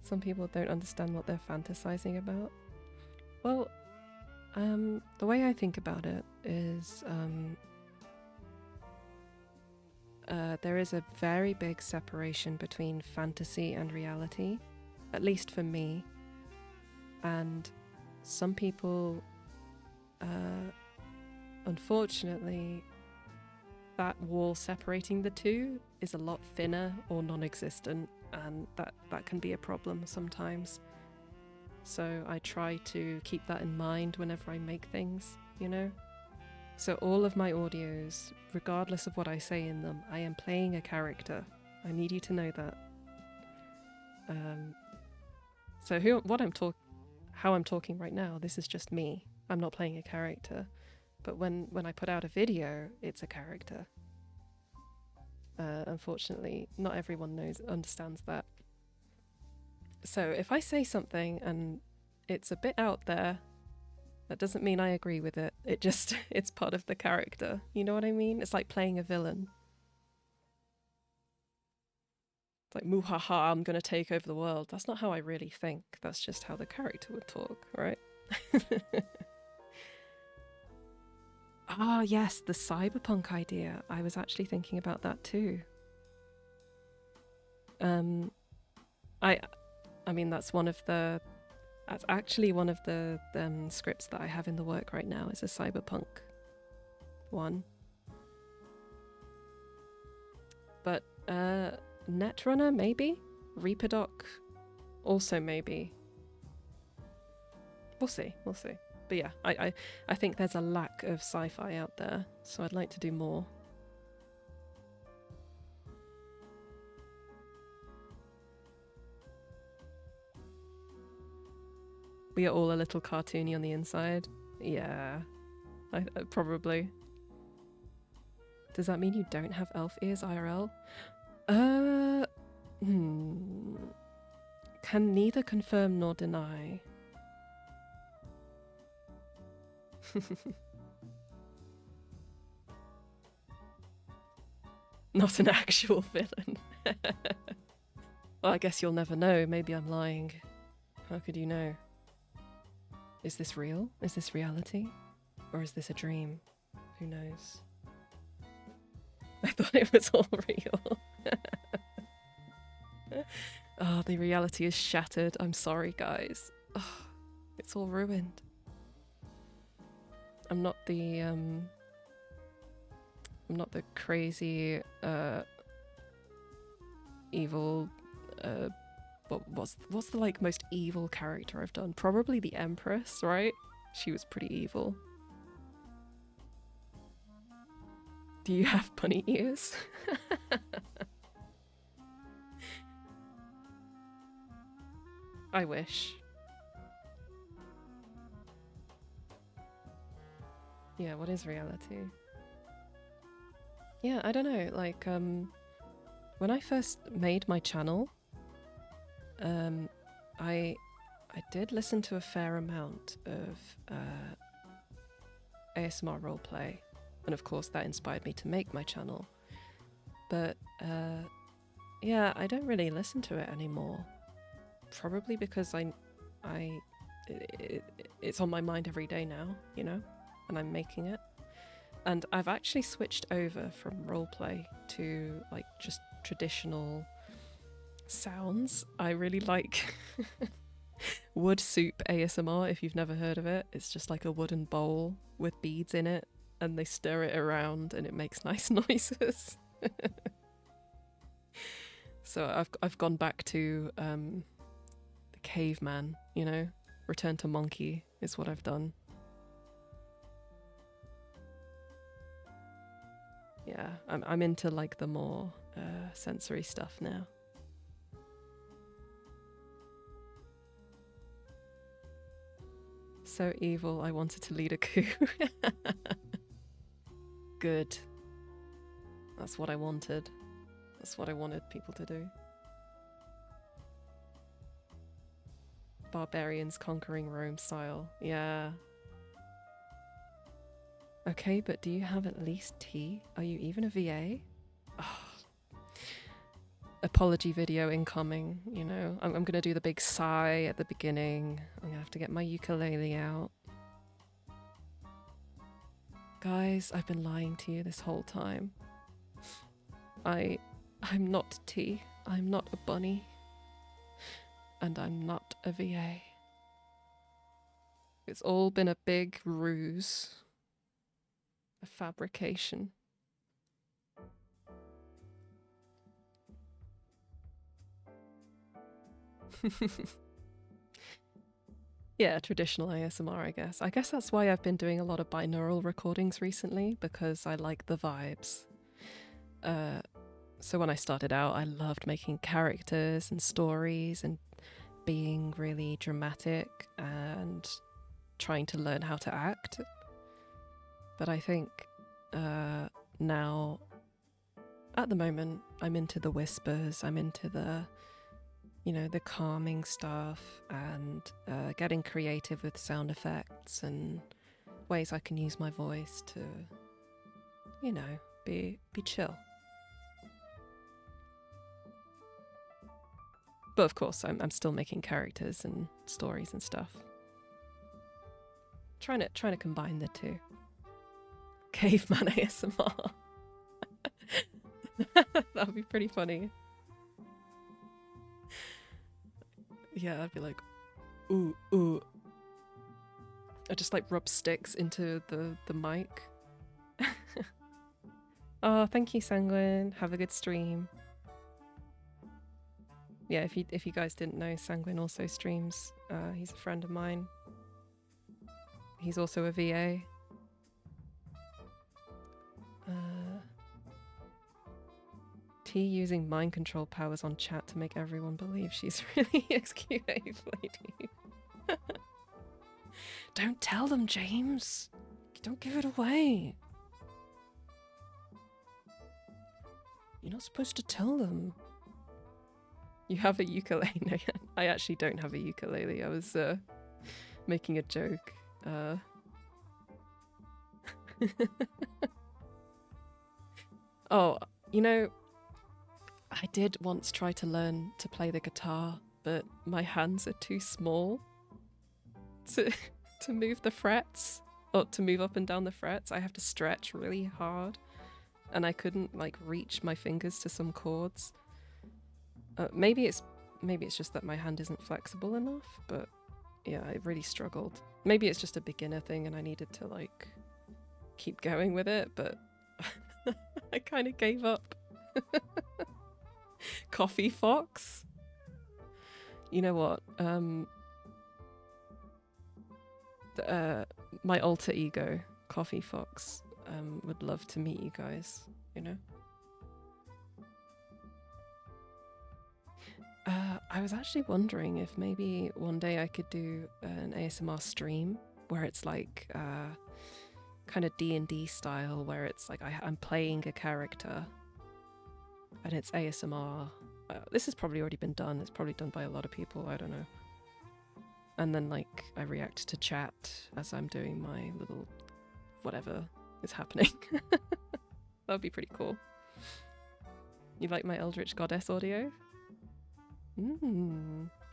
Some people don't understand what they're fantasizing about. Well, the way I think about it is there is a very big separation between fantasy and reality, at least for me. And some people, unfortunately, that wall separating the two is a lot thinner or non-existent, and that can be a problem sometimes. So I try to keep that in mind whenever I make things, you know? So all of my audios, regardless of what I say in them, I am playing a character. I need you to know that. So how I'm talking right now, this is just me. I'm not playing a character. But when I put out a video, it's a character. Unfortunately, not everyone understands that. So if I say something and it's a bit out there, that doesn't mean I agree with it. It's part of the character. You know what I mean? It's like playing a villain. It's like, muhaha, I'm gonna take over the world. That's not how I really think. That's just how the character would talk, right? Ah, yes, the cyberpunk idea. I was actually thinking about that too. I mean, that's actually one of the scripts that I have in the work right now. Is a cyberpunk one. But Netrunner, maybe? Reaperdoc, also maybe. We'll see. But yeah, I think there's a lack of sci-fi out there, so I'd like to do more. We are all a little cartoony on the inside. Yeah, probably. Does that mean you don't have elf ears IRL? Can neither confirm nor deny. Not an actual villain. Well, I guess you'll never know. Maybe I'm lying. How could you know? Is this real? Is this reality? Or is this a dream? Who knows? I thought it was all real. Oh, the reality is shattered. I'm sorry, guys. Oh, it's all ruined. I'm not the crazy evil what's the like most evil character I've done? Probably the Empress, right? She was pretty evil. Do you have bunny ears? I wish. Yeah, what is reality? Yeah, I don't know, like, when I first made my channel, I did listen to a fair amount of ASMR roleplay, and of course that inspired me to make my channel. But yeah, I don't really listen to it anymore. Probably because it's on my mind every day now, you know, and I'm making it. And I've actually switched over from roleplay to like just traditional sounds. I really like wood soup ASMR, if you've never heard of it. It's just like a wooden bowl with beads in it, and they stir it around and it makes nice noises. So I've gone back to the caveman, you know, return to monkey is what I've done. Yeah, I'm into like the more sensory stuff now. So evil, I wanted to lead a coup. Good. That's what I wanted. That's what I wanted people to do. Barbarians conquering Rome style. Yeah. Okay, but do you have at least tea? Are you even a VA? Oh. Apology video incoming, you know. I'm gonna do the big sigh at the beginning. I'm gonna have to get my ukulele out. Guys, I've been lying to you this whole time. I'm not tea. I'm not a bunny. And I'm not a VA. It's all been a big ruse. A fabrication. Yeah, traditional ASMR, I guess. I guess that's why I've been doing a lot of binaural recordings recently, because I like the vibes. So when I started out, I loved making characters and stories and being really dramatic and trying to learn how to act. But I think now, at the moment, I'm into the whispers. I'm into the, the calming stuff, and getting creative with sound effects and ways I can use my voice to, be chill. But of course, I'm still making characters and stories and stuff. Trying to combine the two. Caveman ASMR. That would be pretty funny. Yeah, I'd be like, ooh, ooh. I just like rub sticks into the mic. Oh, thank you, Sanguine. Have a good stream. Yeah, if you guys didn't know, Sanguine also streams. He's a friend of mine. He's also a VA. T using mind control powers on chat to make everyone believe she's really XQA lady. Don't tell them, James. Don't give it away. You're not supposed to tell them. You have a ukulele. No, I actually don't have a ukulele. I was making a joke. Oh, I did once try to learn to play the guitar, but my hands are too small to move the frets, or to move up and down the frets. I have to stretch really hard, and I couldn't like reach my fingers to some chords. Maybe it's just that my hand isn't flexible enough, but yeah, I really struggled. Maybe it's just a beginner thing and I needed to like keep going with it, but I kind of gave up. Coffee Fox? You know what? My alter ego, Coffee Fox, would love to meet you guys, I was actually wondering if maybe one day I could do an ASMR stream where it's like kind of D&D style, where it's like I'm playing a character and it's ASMR. This has probably already been done. It's probably done by a lot of people. I don't know. And then like I react to chat as I'm doing my little whatever is happening. That would be pretty cool. You like my Eldritch Goddess audio?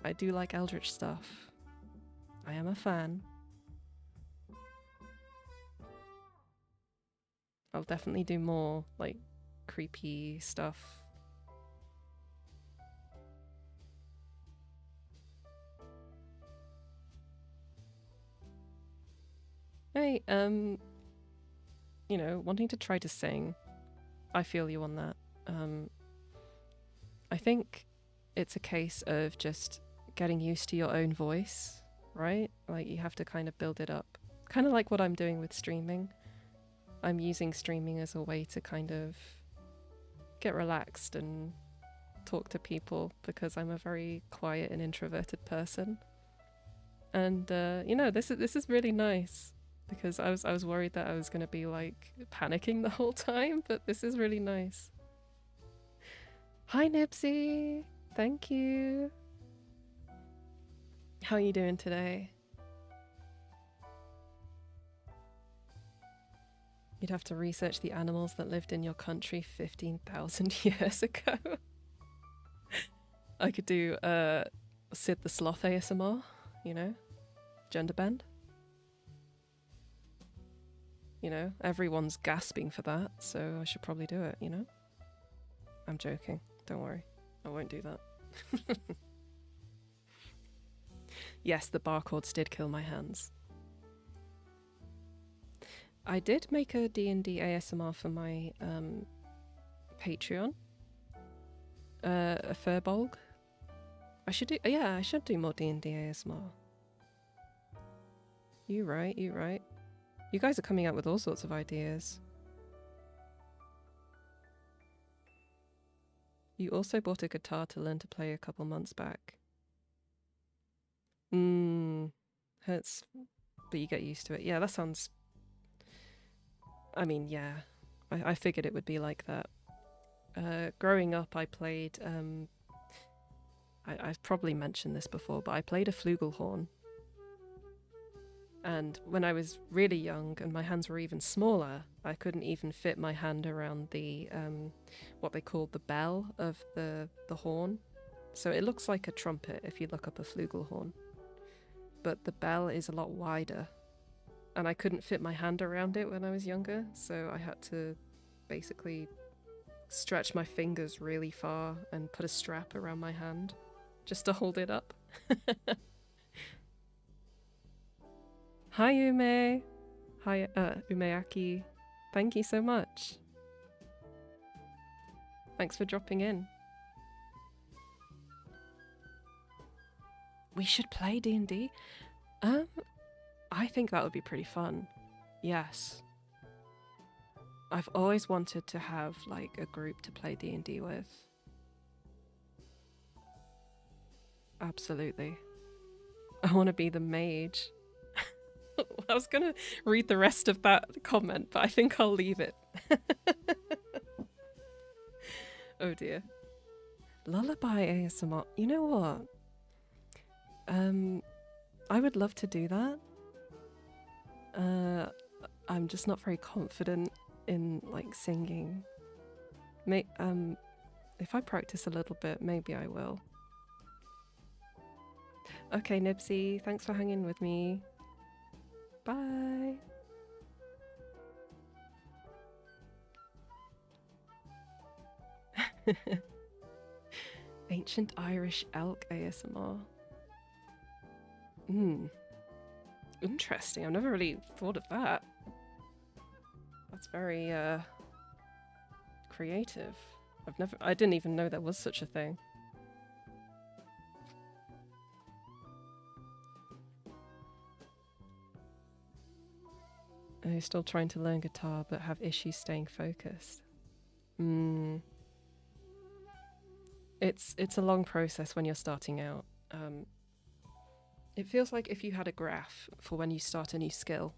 I do like Eldritch stuff. I am a fan. I'll definitely do more like creepy stuff. Hey, wanting to try to sing. I feel you on that. I think it's a case of just getting used to your own voice, right? Like you have to kind of build it up. Kind of like what I'm doing with streaming. I'm using streaming as a way to kind of get relaxed and talk to people because I'm a very quiet and introverted person. And this is really nice because I was worried that I was going to be like panicking the whole time, but this is really nice. Hi Nipsey, thank you. How are you doing today? You'd have to research the animals that lived in your country 15,000 years ago. I could do Sid the Sloth ASMR, gender bend. Everyone's gasping for that, so I should probably do it, I'm joking, don't worry, I won't do that. Yes, the barcodes did kill my hands. I did make a D&D ASMR for my Patreon. A Furbolg. I should do more D&D ASMR. You right. You guys are coming out with all sorts of ideas. You also bought a guitar to learn to play a couple months back. Hurts, but you get used to it. Yeah, that sounds I mean, yeah, I figured it would be like that. Growing up, I played. I've probably mentioned this before, but I played a flugelhorn. And when I was really young and my hands were even smaller, I couldn't even fit my hand around the what they called the bell of the horn. So it looks like a trumpet if you look up a flugelhorn, but the bell is a lot wider, and I couldn't fit my hand around it when I was younger, so I had to basically stretch my fingers really far and put a strap around my hand just to hold it up. Hi, Ume. Hi, Umeaki. Thank you so much. Thanks for dropping in. We should play D&D. I think that would be pretty fun. Yes. I've always wanted to have like a group to play D&D with. Absolutely. I want to be the mage. I was going to read the rest of that comment, but I think I'll leave it. Oh dear. Lullaby ASMR. You know what? I would love to do that. I'm just not very confident in like singing. If I practice a little bit, maybe I will. Okay, Nibsy, thanks for hanging with me. Bye. Ancient Irish elk ASMR. Interesting. I've never really thought of that. That's very creative. I didn't even know there was such a thing. I'm still trying to learn guitar but have issues staying focused. It's a long process when you're starting out. It feels like if you had a graph for when you start a new skill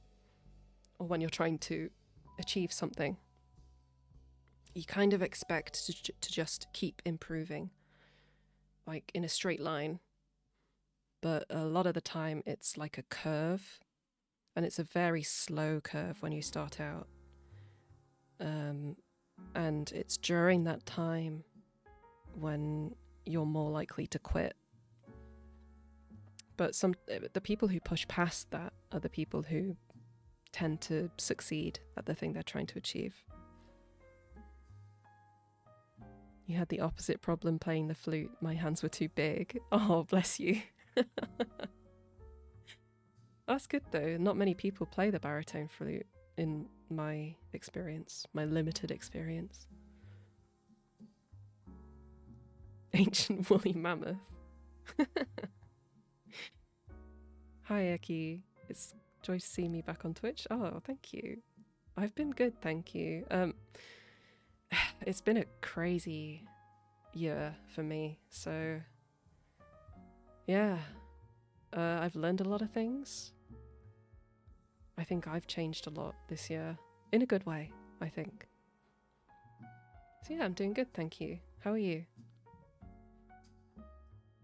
or when you're trying to achieve something, you kind of expect to just keep improving, like in a straight line. But a lot of the time it's like a curve, and it's a very slow curve when you start out. And it's during that time when you're more likely to quit. But the people who push past that are the people who tend to succeed at the thing they're trying to achieve. You had the opposite problem playing the flute. My hands were too big. Oh, bless you. That's good though. Not many people play the baritone flute in my experience, my limited experience. Ancient woolly mammoth. Hi, Eki. It's joy to see me back on Twitch. Oh, thank you. I've been good, thank you. It's been a crazy year for me, so yeah. I've learned a lot of things. I think I've changed a lot this year, in a good way, I think. So yeah, I'm doing good, thank you. How are you?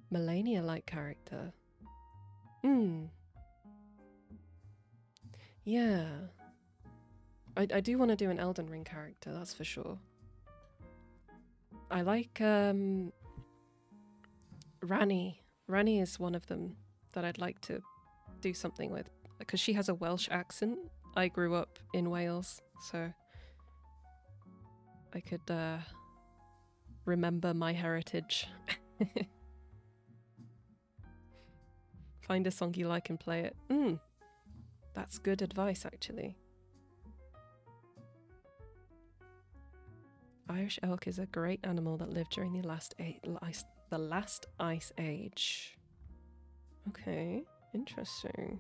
Melania-like character. Yeah. I do want to do an Elden Ring character, that's for sure. I like Rani. Rani is one of them that I'd like to do something with, because she has a Welsh accent. I grew up in Wales, so I could remember my heritage. Find a song you like and play it. That's good advice, actually. Irish elk is a great animal that lived during the last ice age. Okay, interesting.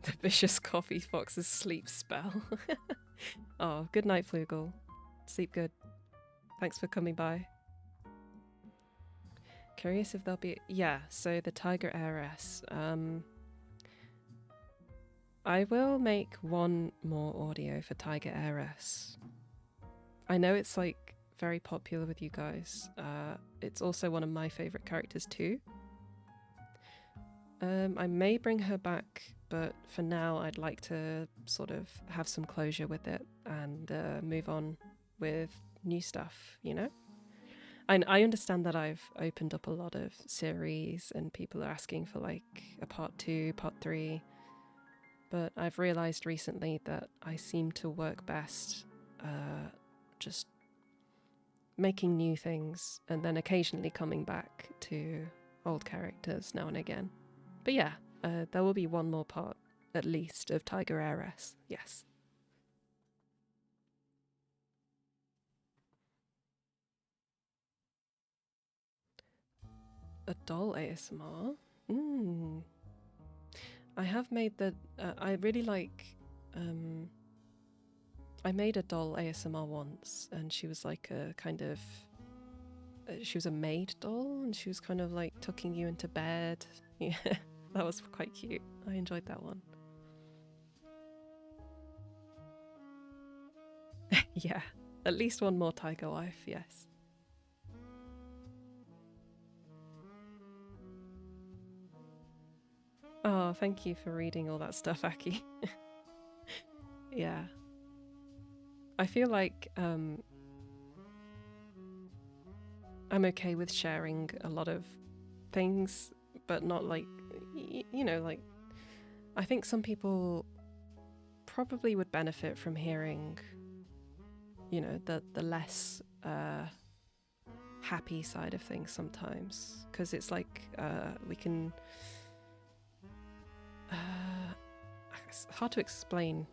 The vicious coffee fox's sleep spell. Oh, good night, Flugel. Sleep good. Thanks for coming by. Curious if there'll be... Yeah, so the Tiger Heiress. I will make one more audio for Tiger Heiress. I know it's like very popular with you guys. It's also one of my favourite characters too. I may bring her back, but for now I'd like to sort of have some closure with it and move on with new stuff, you know? I understand that I've opened up a lot of series and people are asking for like a part 2, part 3, but I've realised recently that I seem to work best just making new things and then occasionally coming back to old characters now and again. But yeah, there will be one more part at least of Tiger Heiress, yes. A doll ASMR? I have made the... I really like... I made a doll ASMR once, and she was like a kind of... she was a maid doll, and she was kind of like tucking you into bed. Yeah, that was quite cute. I enjoyed that one. Yeah, at least one more tiger wife, yes. Oh, thank you for reading all that stuff, Aki. Yeah. I feel like I'm okay with sharing a lot of things, but not like, you know, like, I think some people probably would benefit from hearing, you know, the less happy side of things sometimes, because it's like we can... it's hard to explain.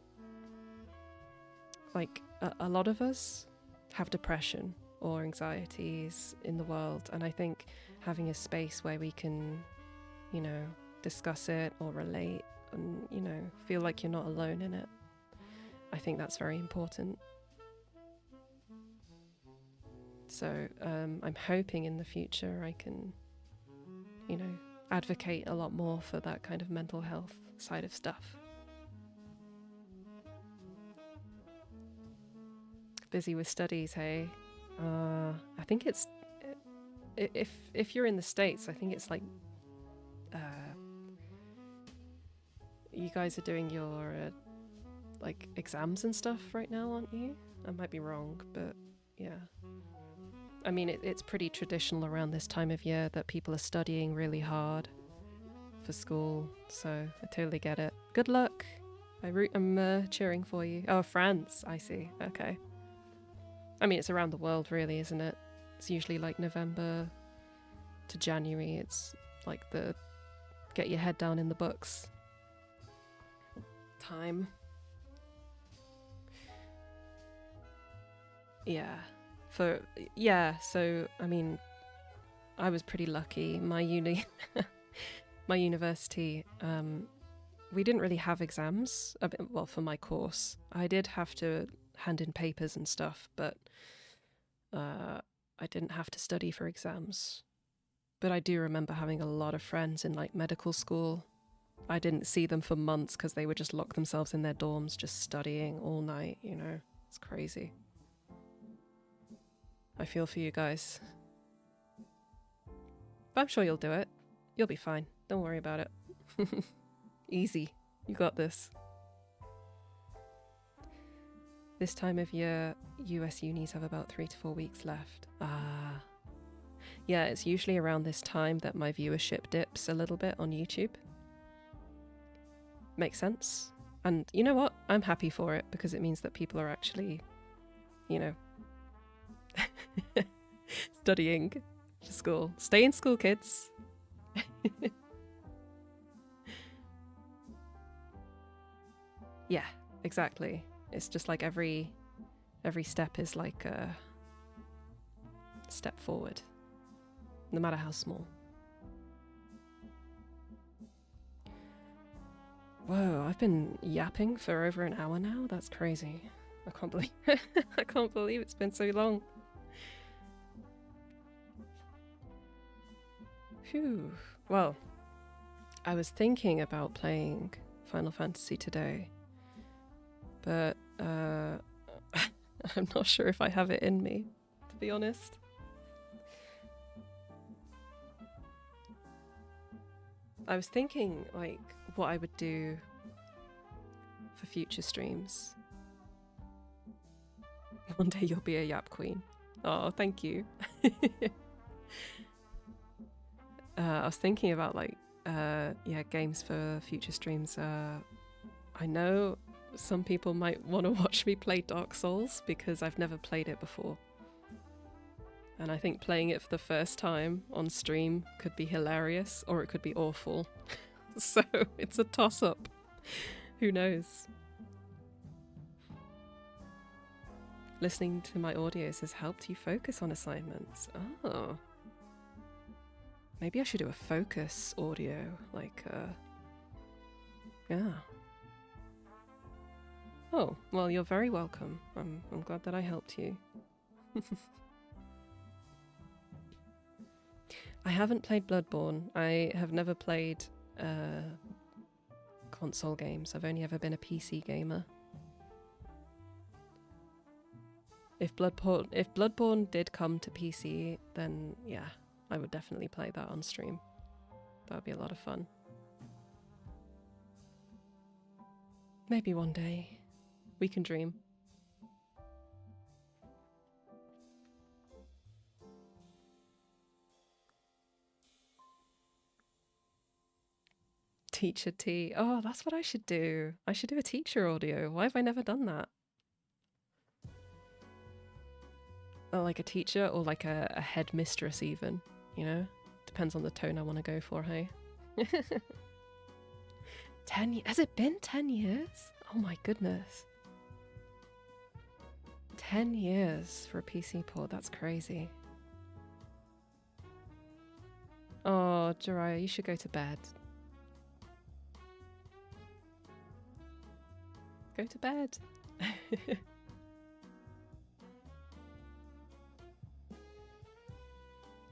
Like, a lot of us have depression or anxieties in the world, and I think having a space where we can, you know, discuss it or relate and, you know, feel like you're not alone in it, I think that's very important. So I'm hoping in the future I can, you know, advocate a lot more for that kind of mental health side of stuff. Busy with studies, hey? I think it's... If you're in the States, I think it's like... you guys are doing your like exams and stuff right now, aren't you? I might be wrong, but yeah. I mean, it's pretty traditional around this time of year that people are studying really hard for school, so I totally get it. Good luck. I'm cheering for you. Oh, France, I see. Okay. I mean, it's around the world, really, isn't it? It's usually like November to January. It's like the get your head down in the books time. Yeah. So I mean, I was pretty lucky. My university, we didn't really have exams. Well, for my course, I did have to hand in papers and stuff, but I didn't have to study for exams. But I do remember having a lot of friends in like medical school. I didn't see them for months because they would just lock themselves in their dorms just studying all night, you know. It's crazy. I feel for you guys. But I'm sure you'll do it. You'll be fine. Don't worry about it. Easy. You got this. This time of year, US unis have about 3 to 4 weeks left. Yeah, it's usually around this time that my viewership dips a little bit on YouTube. Makes sense. And you know what? I'm happy for it because it means that people are actually, you know, studying for school. Stay in school, kids. Yeah, exactly. It's just like every step is like a step forward, no matter how small. Whoa, I've been yapping for over an hour now? That's crazy. I can't believe I can't believe it's been so long. Phew. Well, I was thinking about playing Final Fantasy today, but I'm not sure if I have it in me, to be honest. I was thinking, like, what I would do for future streams. One day you'll be a Yap Queen. Oh, thank you. I was thinking about, like, games for future streams. I know some people might want to watch me play Dark Souls because I've never played it before. And I think playing it for the first time on stream could be hilarious or it could be awful. So it's a toss-up. Who knows? Listening to my audios has helped you focus on assignments. Oh. Maybe I should do a focus audio, like, yeah. Oh, well, you're very welcome. I'm glad that I helped you. I haven't played Bloodborne. I have never played console games. I've only ever been a PC gamer. If Bloodborne did come to PC, then yeah, I would definitely play that on stream. That would be a lot of fun. Maybe one day. We can dream. Teacher tea. Oh, that's what I should do. I should do a teacher audio. Why have I never done that? Or like a teacher or like a headmistress even, you know? Depends on the tone I want to go for, hey? 10 years? Has it been 10 years? Oh my goodness. 10 years for a PC port, that's crazy. Oh, Jiraiya, you should go to bed. Go to bed.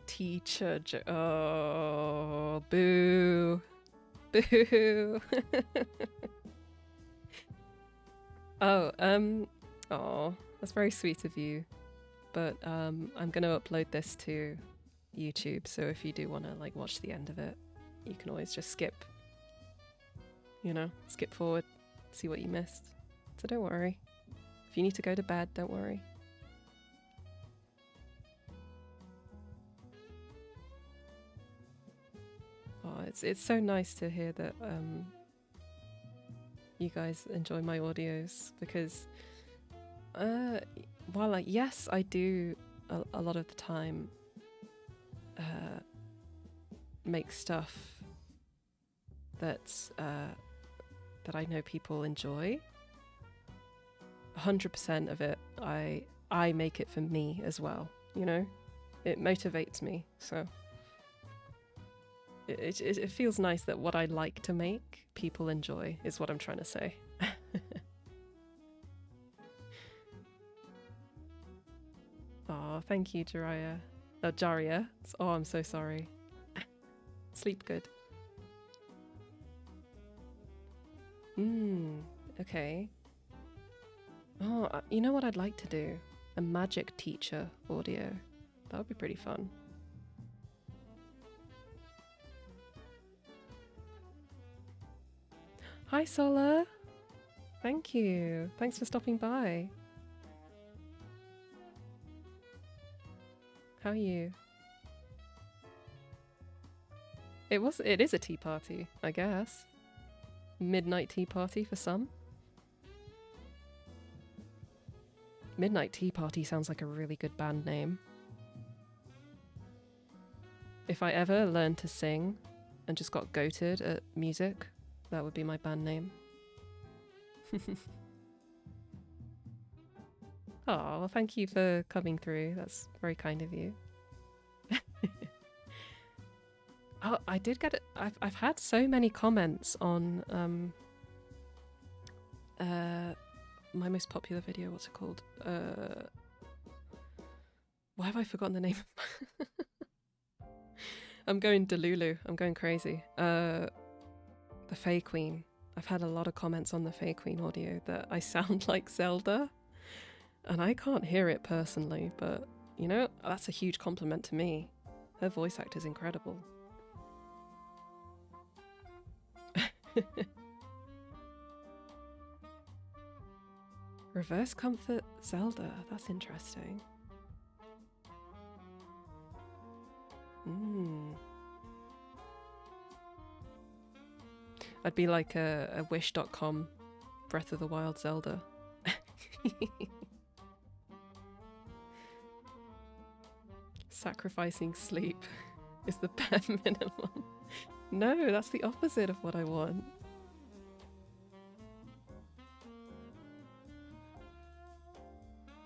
Teacher, oh, boo. Boo. Oh, that's very sweet of you. But I'm gonna upload this to YouTube, so if you do want to like watch the end of it, you can always just skip. You know, skip forward, see what you missed. So don't worry. If you need to go to bed, don't worry. Oh, it's so nice to hear that you guys enjoy my audios, because while yes, I do a lot of the time make stuff that's that I know people enjoy. 100% of it, I make it for me as well. You know, it motivates me. So it feels nice that what I like to make, people enjoy. Is what I'm trying to say. Oh, thank you, Jiraiya. Jaria. Oh, I'm so sorry. Sleep good. Okay. Oh, you know what I'd like to do? A magic teacher audio. That would be pretty fun. Hi, Sola. Thank you. Thanks for stopping by. How are you? It is a tea party, I guess. Midnight tea party for some. Midnight Tea Party sounds like a really good band name. If I ever learned to sing and just got goated at music, that would be my band name. Oh, well, thank you for coming through. That's very kind of you. Oh, I did get it. I've had so many comments on my most popular video. What's it called? Why have I forgotten the name? I'm going Delulu. I'm going crazy. The Fey Queen. I've had a lot of comments on the Fey Queen audio that I sound like Zelda, and I can't hear it personally, but you know, that's a huge compliment to me. Her voice actor's incredible. Reverse comfort Zelda. That's interesting. I'd be like a Wish.com Breath of the Wild Zelda. Sacrificing sleep is the bare minimum. No, that's the opposite of what I want.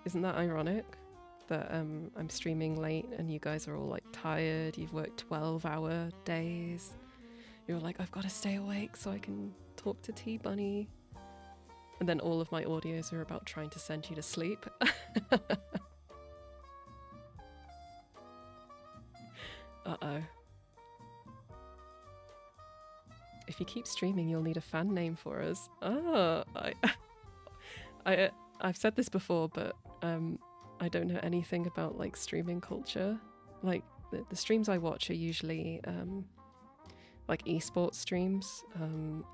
Isn't that ironic? That I'm streaming late and you guys are all like tired, you've worked 12-hour days. You're like, I've got to stay awake so I can talk to T-Bunny. And then all of my audios are about trying to send you to sleep. Uh-oh. If you keep streaming, you'll need a fan name for us. Oh, I've said this before, but I don't know anything about like streaming culture. Like the streams I watch are usually like esports streams.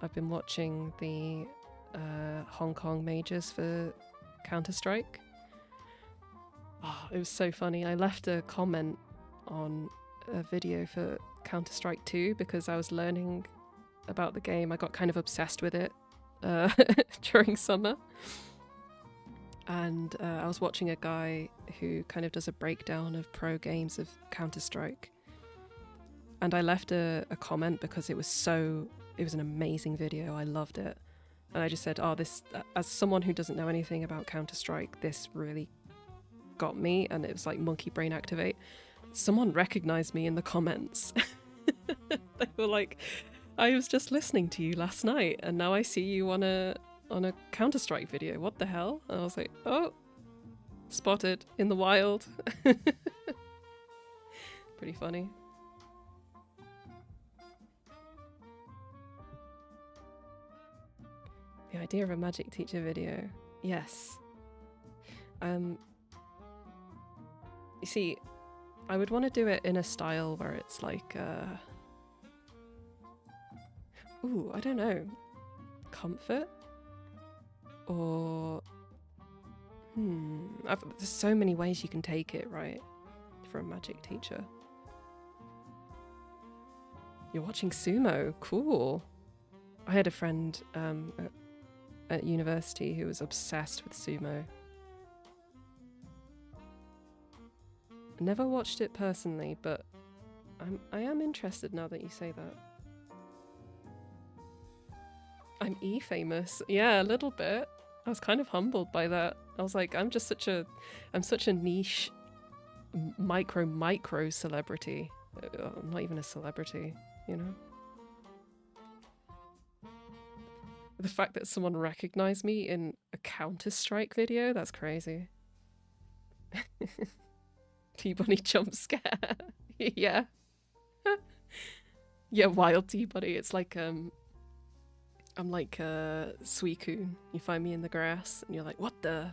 I've been watching the Hong Kong majors for Counter-Strike. Oh, it was so funny. I left a comment on a video for Counter-Strike 2 because I was learning about the game. I got kind of obsessed with it during summer. And I was watching a guy who kind of does a breakdown of pro games of Counter-Strike. And I left a comment because it was an amazing video. I loved it. And I just said, oh, this, as someone who doesn't know anything about Counter-Strike, this really got me. And it was like monkey brain activate. Someone recognized me in the comments. They were like, I was just listening to you last night and now I see you on a Counter-Strike video. What the hell? And I was like, oh, spotted in the wild. Pretty funny. The idea of a magic teacher video. Yes. You see, I would want to do it in a style where it's like, ooh, I don't know, comfort? Or, there's so many ways you can take it, right? For a magic teacher. You're watching sumo, cool. I had a friend at university who was obsessed with sumo. Never watched it personally, but I am interested now that you say that. I'm E-famous. Yeah, a little bit. I was kind of humbled by that. I was like, I'm such a niche micro celebrity. I'm not even a celebrity, you know? The fact that someone recognized me in a Counter-Strike video, that's crazy. T-Bunny jump scare. Yeah. Yeah, wild T-Bunny. It's like, I'm like Suicune. You find me in the grass and you're like, what the?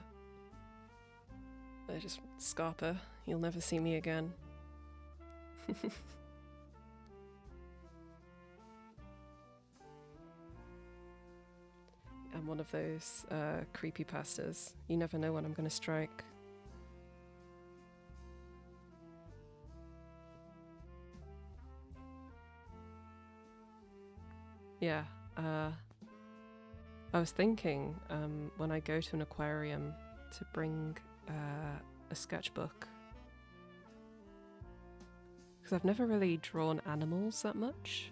I just Scarper. You'll never see me again. I'm one of those creepypastas. You never know when I'm going to strike. Yeah, I was thinking when I go to an aquarium to bring a sketchbook. Because I've never really drawn animals that much.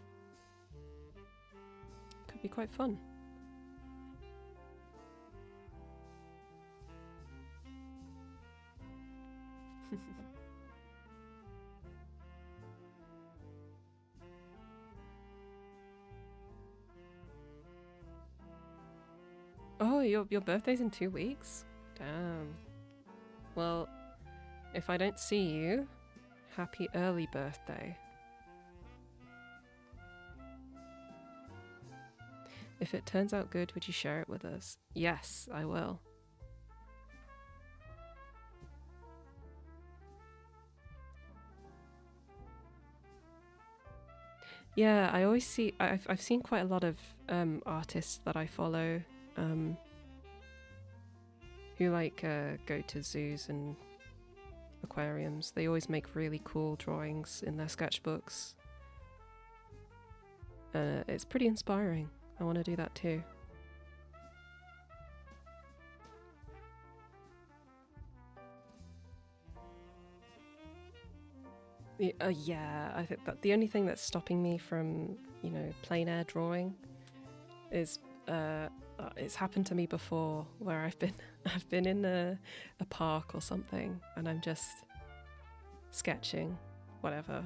Could be quite fun. Oh, your birthday's in 2 weeks? Damn. Well, if I don't see you, happy early birthday. If it turns out good, would you share it with us? Yes, I will. Yeah, I always see. I've seen quite a lot of artists that I follow who like go to zoos and aquariums. They always make really cool drawings in their sketchbooks. It's pretty inspiring. I want to do that too. Yeah, I think that the only thing that's stopping me from, plein air drawing is it's happened to me before where I've been in a park or something and I'm just sketching, whatever,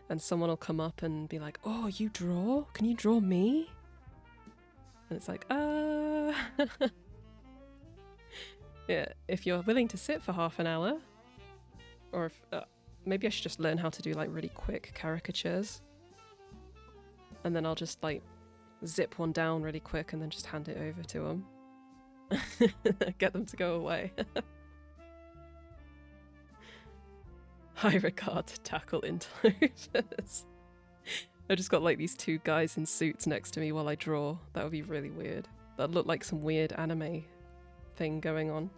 and someone will come up and be like, "Oh, you draw? Can you draw me?" And it's like, yeah. If you're willing to sit for half an hour, or if maybe I should just learn how to do like really quick caricatures, and then I'll just like zip one down really quick and then just hand it over to them. Get them to go away. High regard to tackle interlopers. I just got like these two guys in suits next to me while I draw. That would be really weird. That'd look like some weird anime thing going on.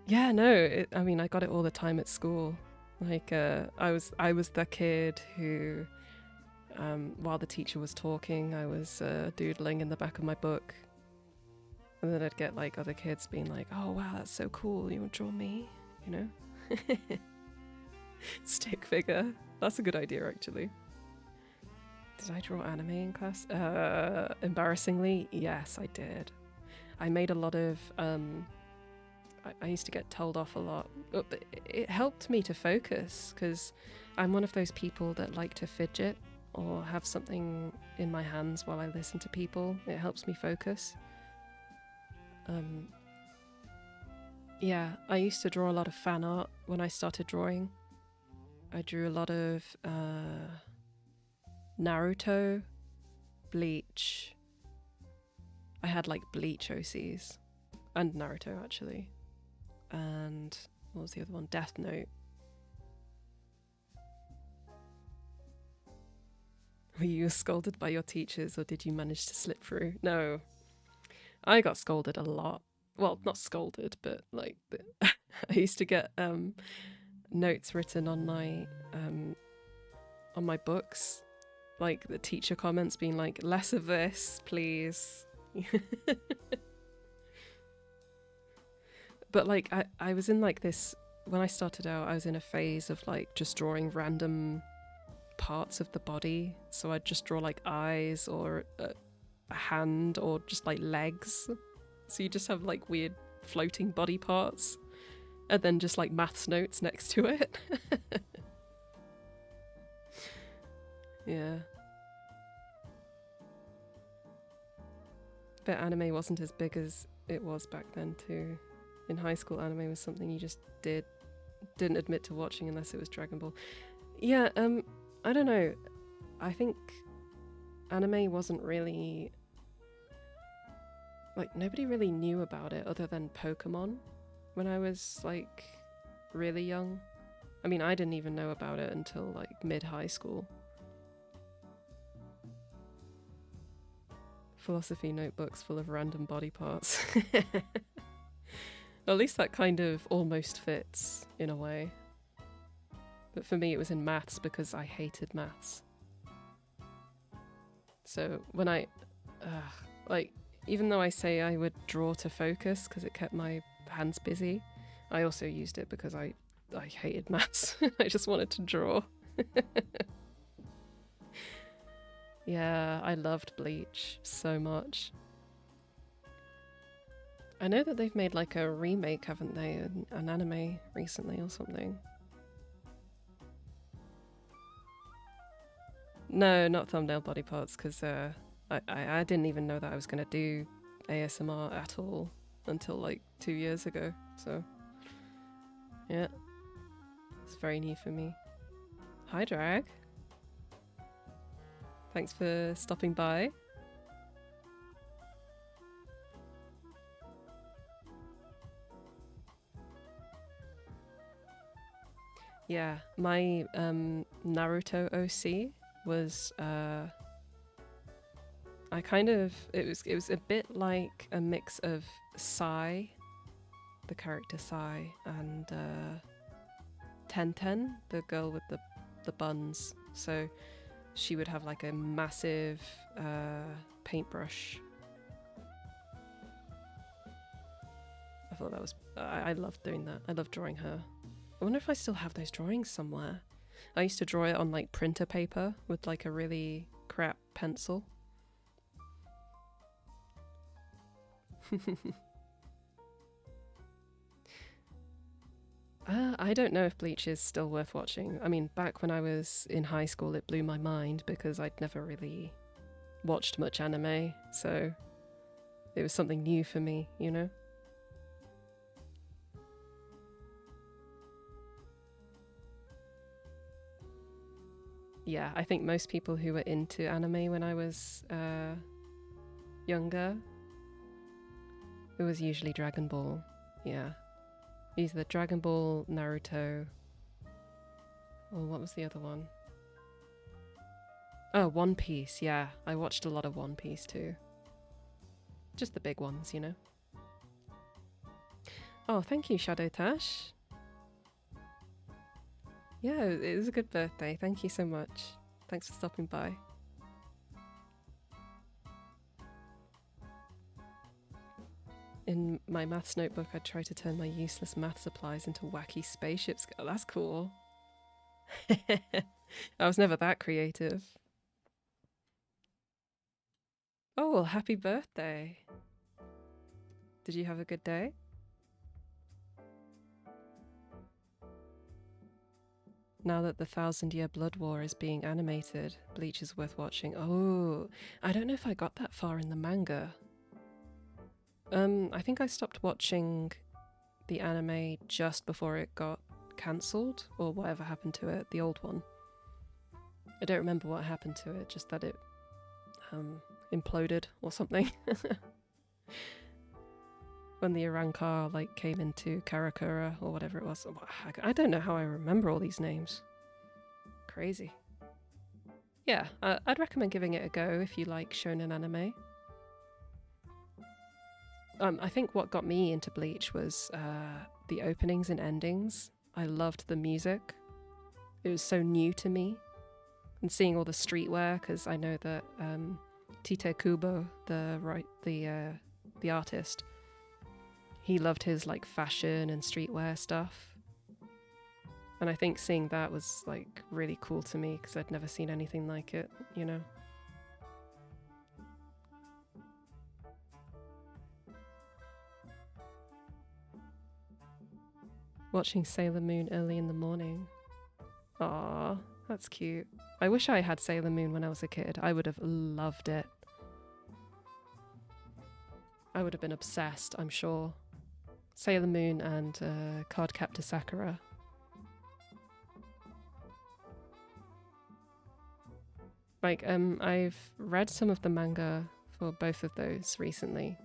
Yeah, no, I mean, I got it all the time at school. Like, I was the kid who, while the teacher was talking, I was doodling in the back of my book. And then I'd get like other kids being like, "Oh wow, that's so cool. You want to draw me?" You know? Stick figure. That's a good idea, actually. Did I draw anime in class? Embarrassingly, yes, I did. I made a lot of. I used to get told off a lot, but it helped me to focus because I'm one of those people that like to fidget or have something in my hands while I listen to people. It helps me focus. Yeah, I used to draw a lot of fan art when I started drawing. I drew a lot of Naruto, Bleach. I had like Bleach OCs and Naruto actually. And what was the other one? Death Note. Were you scolded by your teachers or did you manage to slip through? No, I got scolded a lot. Well, not scolded, but like I used to get notes written on my books, like the teacher comments being like, "Less of this, please." But like I was in like this, when I started out, I was in a phase of like just drawing random parts of the body. So I'd just draw like eyes or a hand or just like legs. So you just have like weird floating body parts and then just like maths notes next to it. Yeah. But anime wasn't as big as it was back then too. In high school, anime was something you just didn't admit to watching unless it was Dragon Ball. Yeah, I don't know. I think anime wasn't really, like, nobody really knew about it other than Pokemon when I was like really young. I mean, I didn't even know about it until like mid-high school. Philosophy notebooks full of random body parts. At least that kind of almost fits in a way. But for me it was in maths because I hated maths. So when I, like, even though I say I would draw to focus because it kept my hands busy, I also used it because I hated maths. I just wanted to draw. Yeah, I loved Bleach so much. I know that they've made like a remake, haven't they? An anime recently or something. No, not thumbnail body parts, because I didn't even know that I was going to do ASMR at all until like 2 years ago. So, yeah, it's very new for me. Hi, Drag. Thanks for stopping by. Yeah, my Naruto OC was it was a bit like a mix of Sai, the character Sai, and Tenten, the girl with the buns. So she would have like a massive paintbrush. I thought that was I loved doing that. I loved drawing her. I wonder if I still have those drawings somewhere. I used to draw it on like printer paper with like a really crap pencil. I don't know if Bleach is still worth watching. I mean, back when I was in high school, it blew my mind because I'd never really watched much anime, so it was something new for me, you know? Yeah, I think most people who were into anime when I was younger, it was usually Dragon Ball. Yeah. Either Dragon Ball, Naruto, or what was the other one? Oh, One Piece, yeah. I watched a lot of One Piece too. Just the big ones, you know? Oh, thank you, Shadow Tash. Yeah, it was a good birthday. Thank you so much. Thanks for stopping by. In my maths notebook, I try to turn my useless math supplies into wacky spaceships. Oh, that's cool. I was never that creative. Oh, well, happy birthday. Did you have a good day? Now that the 1,000-Year Blood War is being animated, Bleach is worth watching. Oh, I don't know if I got that far in the manga. I think I stopped watching the anime just before it got cancelled, or whatever happened to it, the old one. I don't remember what happened to it, just that it imploded or something. When the Arankar like came into Karakura or whatever it was. I don't know how I remember all these names. Crazy. Yeah, I'd recommend giving it a go if you like shonen anime. I think what got me into Bleach was the openings and endings. I loved the music. It was so new to me. And seeing all the streetwear, because I know that Tite Kubo, the artist, he loved his like fashion and streetwear stuff. And I think seeing that was like really cool to me because I'd never seen anything like it, you know. Watching Sailor Moon early in the morning. Aww, that's cute. I wish I had Sailor Moon when I was a kid. I would have loved it. I would have been obsessed, I'm sure. Sailor Moon and Cardcaptor Sakura. Like, I've read some of the manga for both of those recently.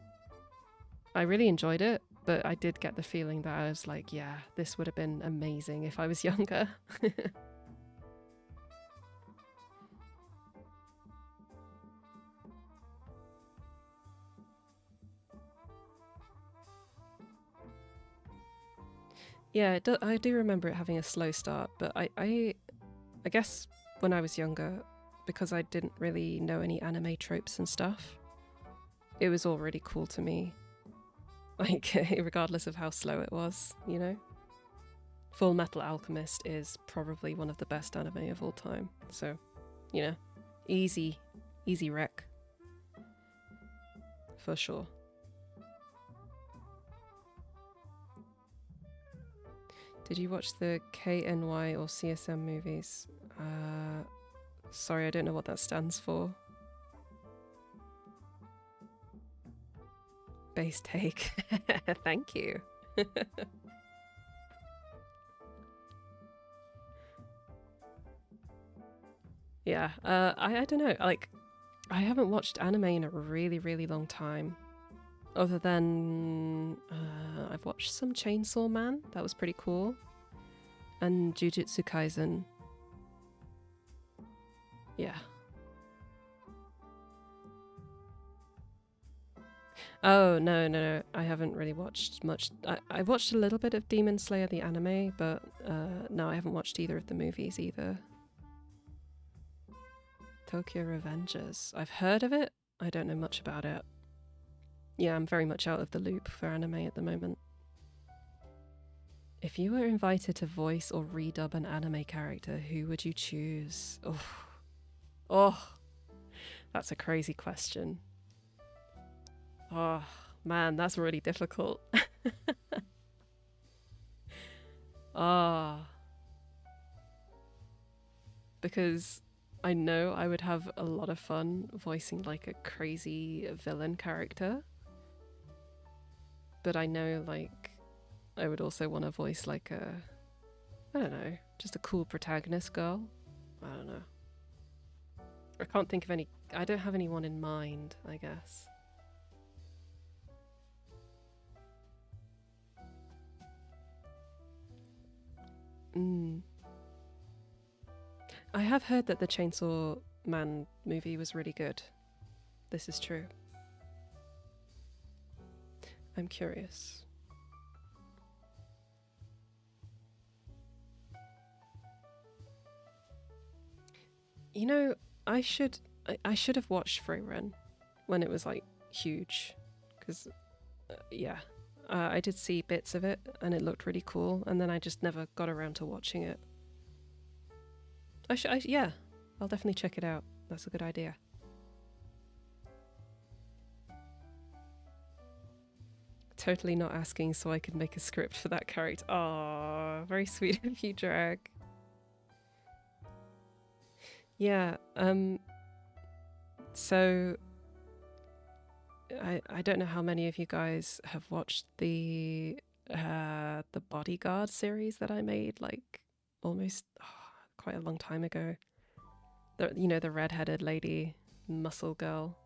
I really enjoyed it, but I did get the feeling that I was like, yeah, this would have been amazing if I was younger. Yeah, I do remember it having a slow start, but I guess when I was younger, because I didn't really know any anime tropes and stuff, it was all really cool to me. Like, regardless of how slow it was, you know? Full Metal Alchemist is probably one of the best anime of all time. So, you know, easy rec. For sure. Did you watch the KNY or CSM movies? Sorry, I don't know what that stands for. Base take. Thank you. 。Yeah, I don't know. Like, I haven't watched anime in a really, really long time. Other than I've watched some Chainsaw Man. That was pretty cool. And Jujutsu Kaisen. Yeah. Oh, no. I haven't really watched much. I watched a little bit of Demon Slayer, the anime, but no, I haven't watched either of the movies either. Tokyo Revengers. I've heard of it. I don't know much about it. Yeah, I'm very much out of the loop for anime at the moment. If you were invited to voice or redub an anime character, who would you choose? Oh, that's a crazy question. Oh, man, that's really difficult. Ah, because I know I would have a lot of fun voicing like a crazy villain character. But I know like I would also want to voice like I don't know, just a cool protagonist girl. I don't know. I can't think of any. I don't have anyone in mind, I guess. I have heard that the Chainsaw Man movie was really good. This is true. I'm curious. You know, I should have watched Frieren when it was like huge, because yeah, I did see bits of it and it looked really cool, and then I just never got around to watching it. Yeah, I'll definitely check it out. That's a good idea. Totally not asking so I could make a script for that character. Aww, very sweet of you, Drag. Yeah, so I don't know how many of you guys have watched the Bodyguard series that I made like almost quite a long time ago. The redheaded lady, muscle girl.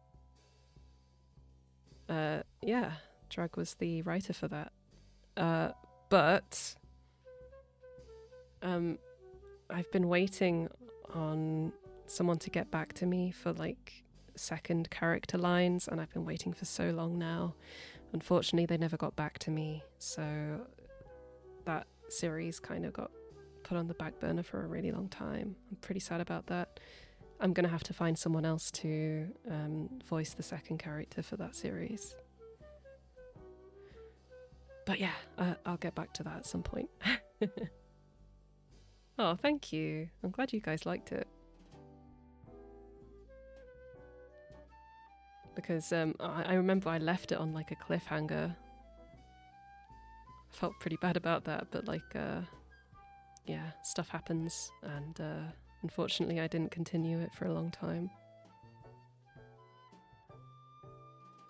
Yeah, Drag was the writer for that. But I've been waiting on someone to get back to me for like second character lines, and I've been waiting for so long now. Unfortunately, they never got back to me, so that series kind of got put on the back burner for a really long time. I'm pretty sad about that. I'm gonna have to find someone else to voice the second character for that series. But yeah, I'll get back to that at some point. Oh, thank you. I'm glad you guys liked it. Because I remember I left it on like a cliffhanger. Felt pretty bad about that, but like, yeah, stuff happens, and unfortunately I didn't continue it for a long time.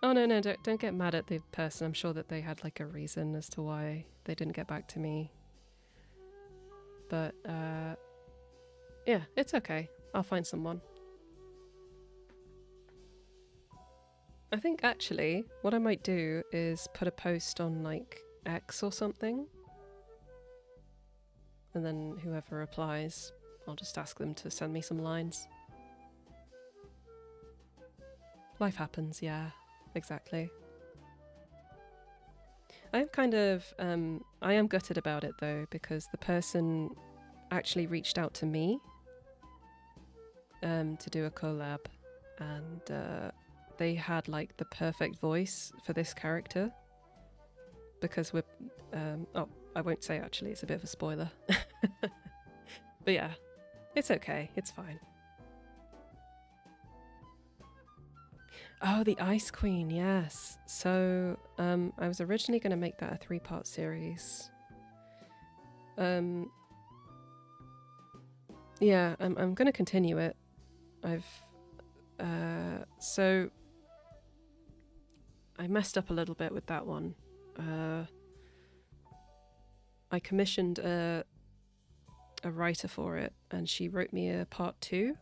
Oh no, don't get mad at the person. I'm sure that they had like a reason as to why they didn't get back to me. But yeah, it's okay. I'll find someone. I think actually what I might do is put a post on like X or something, and then whoever replies, I'll just ask them to send me some lines. Life happens, yeah, exactly. I am gutted about it though, because the person actually reached out to me to do a collab, and they had like the perfect voice for this character, because we're I won't say, actually, it's a bit of a spoiler. But yeah, it's okay, it's fine. Oh, the Ice Queen, yes. So I was originally going to make that a 3-part series. Yeah, I'm going to continue it. So I messed up a little bit with that one. I commissioned a writer for it, and she wrote me a part 2,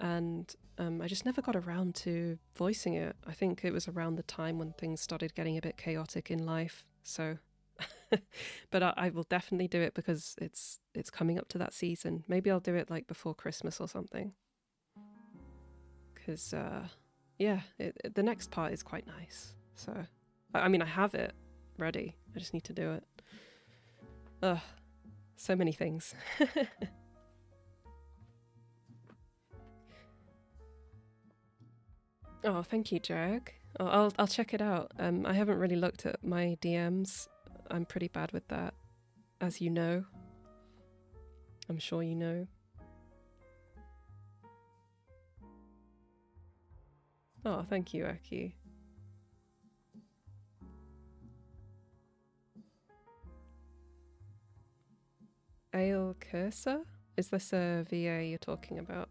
and I just never got around to voicing it. I think it was around the time when things started getting a bit chaotic in life. So, but I will definitely do it because it's coming up to that season. Maybe I'll do it like before Christmas or something. Because yeah, the next part is quite nice. So, I mean, I have it ready. I just need to do it. Ugh, so many things. Oh, thank you, Jag. I'll check it out. I haven't really looked at my DMs. I'm pretty bad with that, as you know. I'm sure you know. Oh, thank you, Aki. Ale Cursor? Is this a VA you're talking about?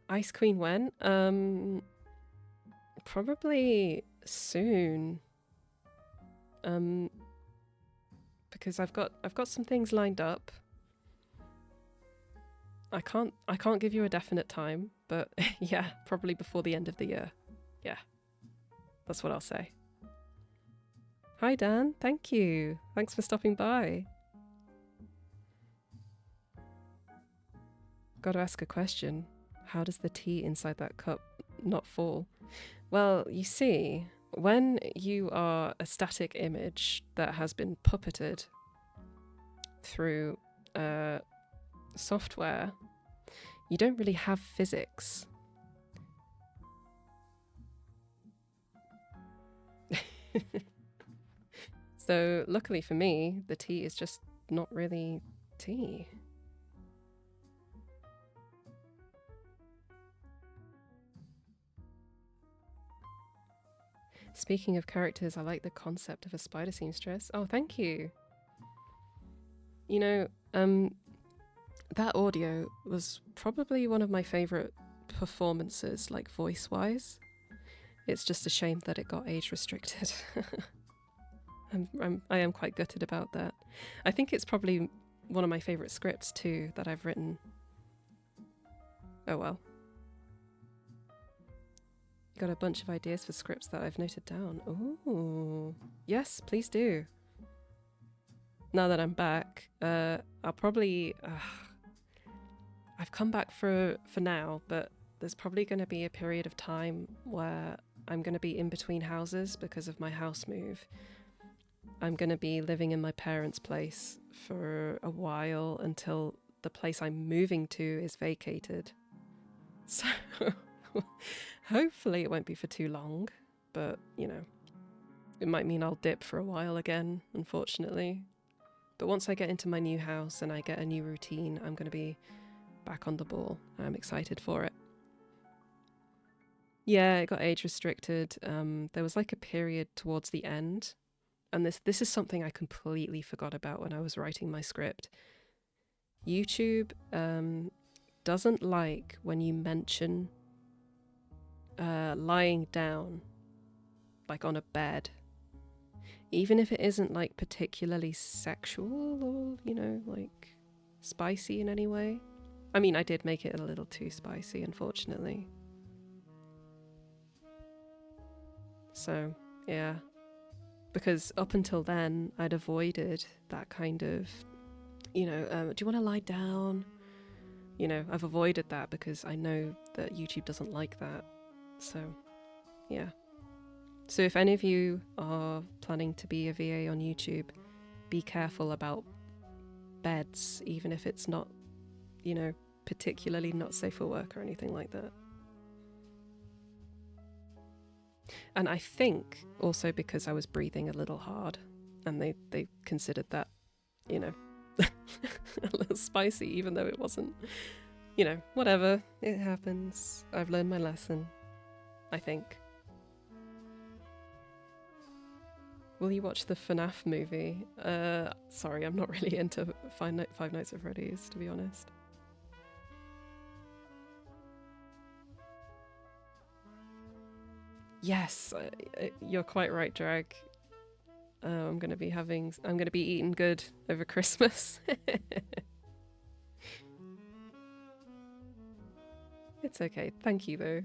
Ice Queen when? Probably soon. Because I've got some things lined up. I can't give you a definite time, but yeah, probably before the end of the year. Yeah. That's what I'll say. Hi Dan, thank you. Thanks for stopping by. Got to ask a question. How does the tea inside that cup not fall? Well, you see, when you are a static image that has been puppeted through software, you don't really have physics. So luckily for me, the tea is just not really tea. Speaking of characters, I like the concept of a spider seamstress. Oh, thank you. You know, that audio was probably one of my favourite performances, like voice-wise. It's just a shame that it got age restricted. I am quite gutted about that. I think it's probably one of my favourite scripts too that I've written. Oh well. Got a bunch of ideas for scripts that I've noted down. Ooh. Yes, please do. Now that I'm back, I'll probably... I've come back for now, but there's probably going to be a period of time where I'm going to be in between houses because of my house move. I'm going to be living in my parents' place for a while until the place I'm moving to is vacated. So hopefully it won't be for too long, but you know, it might mean I'll dip for a while again, unfortunately. But once I get into my new house and I get a new routine, I'm going to be back on the ball. I'm excited for it. Yeah, it got age restricted. There was like a period towards the end, and this is something I completely forgot about when I was writing my script. YouTube doesn't like when you mention lying down, like on a bed, even if it isn't like particularly sexual or, you know, like spicy in any way. I mean, I did make it a little too spicy, unfortunately. So, yeah. Because up until then, I'd avoided that kind of, you know, do you want to lie down? You know, I've avoided that because I know that YouTube doesn't like that. So, yeah. So if any of you are planning to be a VA on YouTube, be careful about beds, even if it's not, you know, particularly not safe for work or anything like that. And I think also because I was breathing a little hard, and they considered that, you know, a little spicy, even though it wasn't. You know, whatever, it happens. I've learned my lesson, I think. Will you watch the FNAF movie? Sorry, I'm not really into Five Nights at Freddy's, to be honest. Yes, you're quite right, Drag. I'm gonna be eating good over Christmas. It's okay. Thank you though.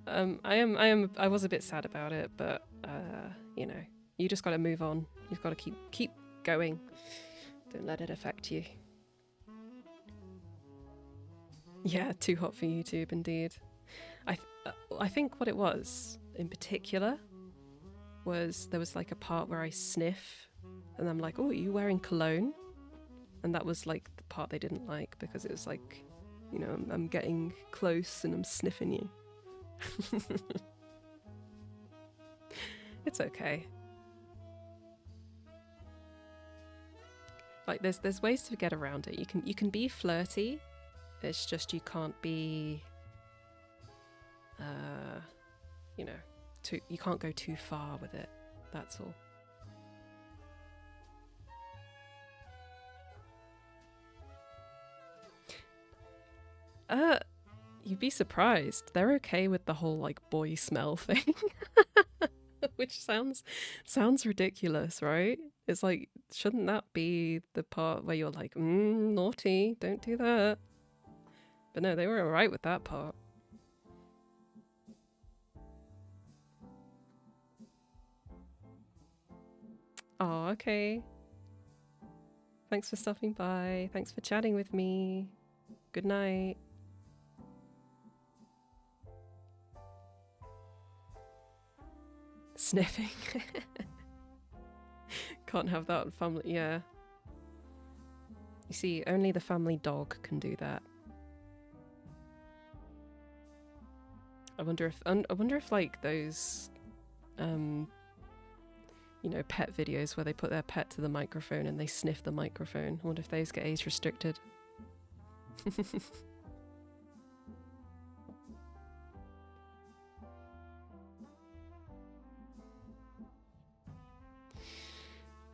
I was a bit sad about it, but you know, you just got to move on. You've got to keep going. Don't let it affect you. Yeah, too hot for YouTube, indeed. I think what it was in particular was there was like a part where I sniff, and I'm like, "Oh, are you wearing cologne?" And that was like the part they didn't like because it was like, you know, I'm getting close and I'm sniffing you. It's okay. Like there's ways to get around it. You can be flirty. It's just you can't be you know, you can't go too far with it. That's all. You'd be surprised. They're okay with the whole like boy smell thing. Which sounds ridiculous, right? It's like, shouldn't that be the part where you're like, naughty, don't do that. But no, they were alright with that part. Oh, okay. Thanks for stopping by. Thanks for chatting with me. Good night. Sniffing. Can't have that on family. Yeah. You see, only the family dog can do that. I wonder if like those, you know, pet videos where they put their pet to the microphone and they sniff the microphone. I wonder if those get age restricted.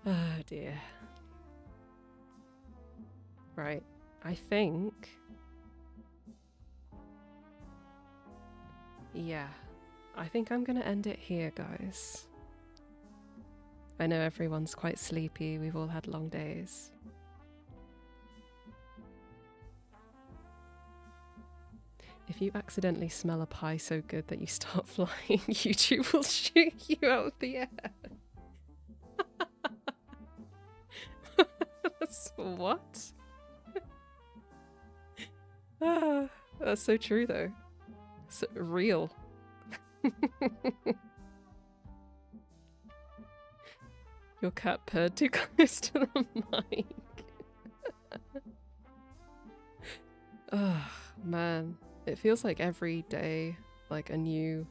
Oh dear. Right. I think... Yeah. I think I'm gonna end it here, guys. I know everyone's quite sleepy. We've all had long days. If you accidentally smell a pie so good that you start flying, YouTube will shoot you out of the air. What? That's so true though. So real. Your cat purred too close to the mic. Oh man, it feels like every day like a new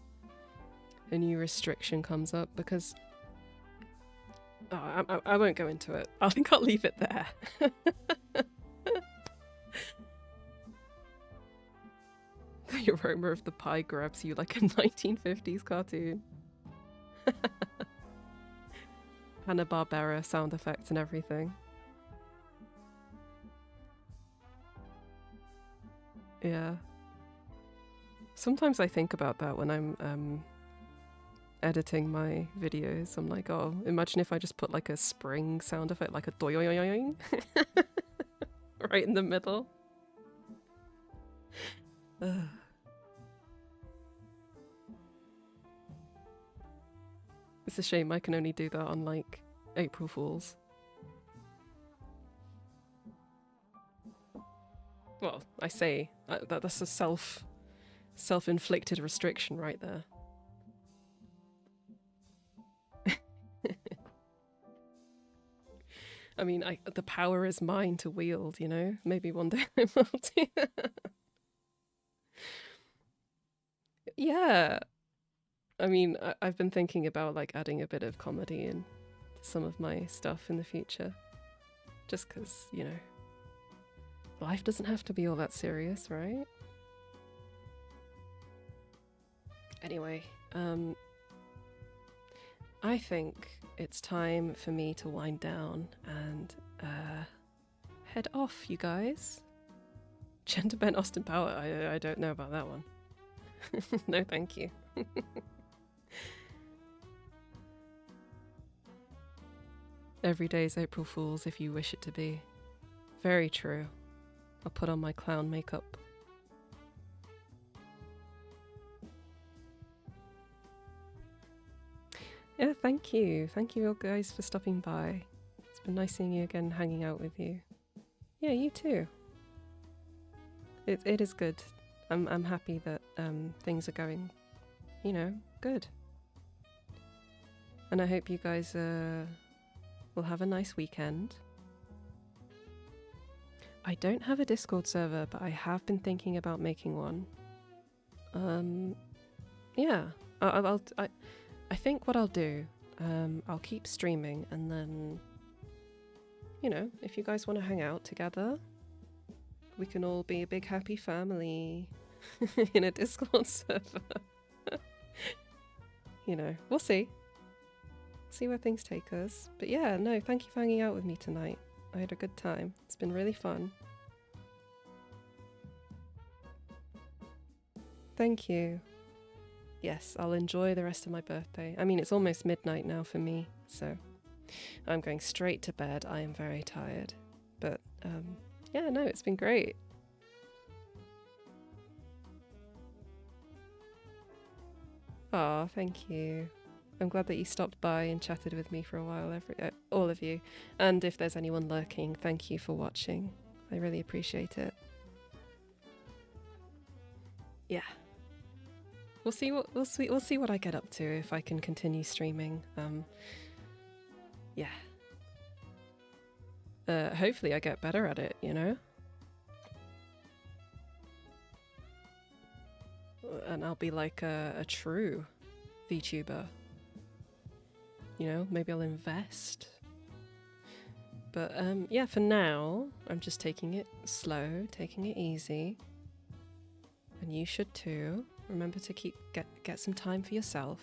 restriction comes up because I won't go into it. I think I'll leave it there. The aroma of the pie grabs you like a 1950s cartoon. Hanna-Barbera sound effects and everything. Yeah. Sometimes I think about that when I'm editing my videos. I'm like, oh, imagine if I just put like a spring sound effect, like a doyoyoyoing, right in the middle. It's a shame I can only do that on like April Fools. Well, I say that's a self-inflicted restriction right there. I mean, the power is mine to wield, you know? Maybe one day I will do that. Yeah. I mean, I've been thinking about like adding a bit of comedy in some of my stuff in the future. Just because, you know, life doesn't have to be all that serious, right? Anyway, I think it's time for me to wind down and head off, you guys. Gender bent Austin Power, I don't know about that one. No, thank you. Every day's April Fool's if you wish it to be. Very true. I'll put on my clown makeup. Yeah, thank you. Thank you all guys for stopping by. It's been nice seeing you again, hanging out with you. Yeah, you too. It is good. I'm happy that things are going, you know, good. And I hope you guys will have a nice weekend. I don't have a Discord server, but I have been thinking about making one. Yeah, I think what I'll do, I'll keep streaming, and then, you know, if you guys want to hang out together, we can all be a big happy family in a Discord server. You know, we'll see. See where things take us. But yeah, no, thank you for hanging out with me tonight. I had a good time. It's been really fun. Thank you. Yes, I'll enjoy the rest of my birthday. I mean, it's almost midnight now for me, so I'm going straight to bed. I am very tired. But yeah, no, it's been great. Aw, thank you. I'm glad that you stopped by and chatted with me for a while, all of you. And if there's anyone lurking, thank you for watching. I really appreciate it. Yeah. We'll see what I get up to if I can continue streaming. Yeah. Hopefully I get better at it, you know? And I'll be like a true VTuber. You know, maybe I'll invest. But yeah, for now, I'm just taking it slow, taking it easy. And you should too. Remember to get some time for yourself.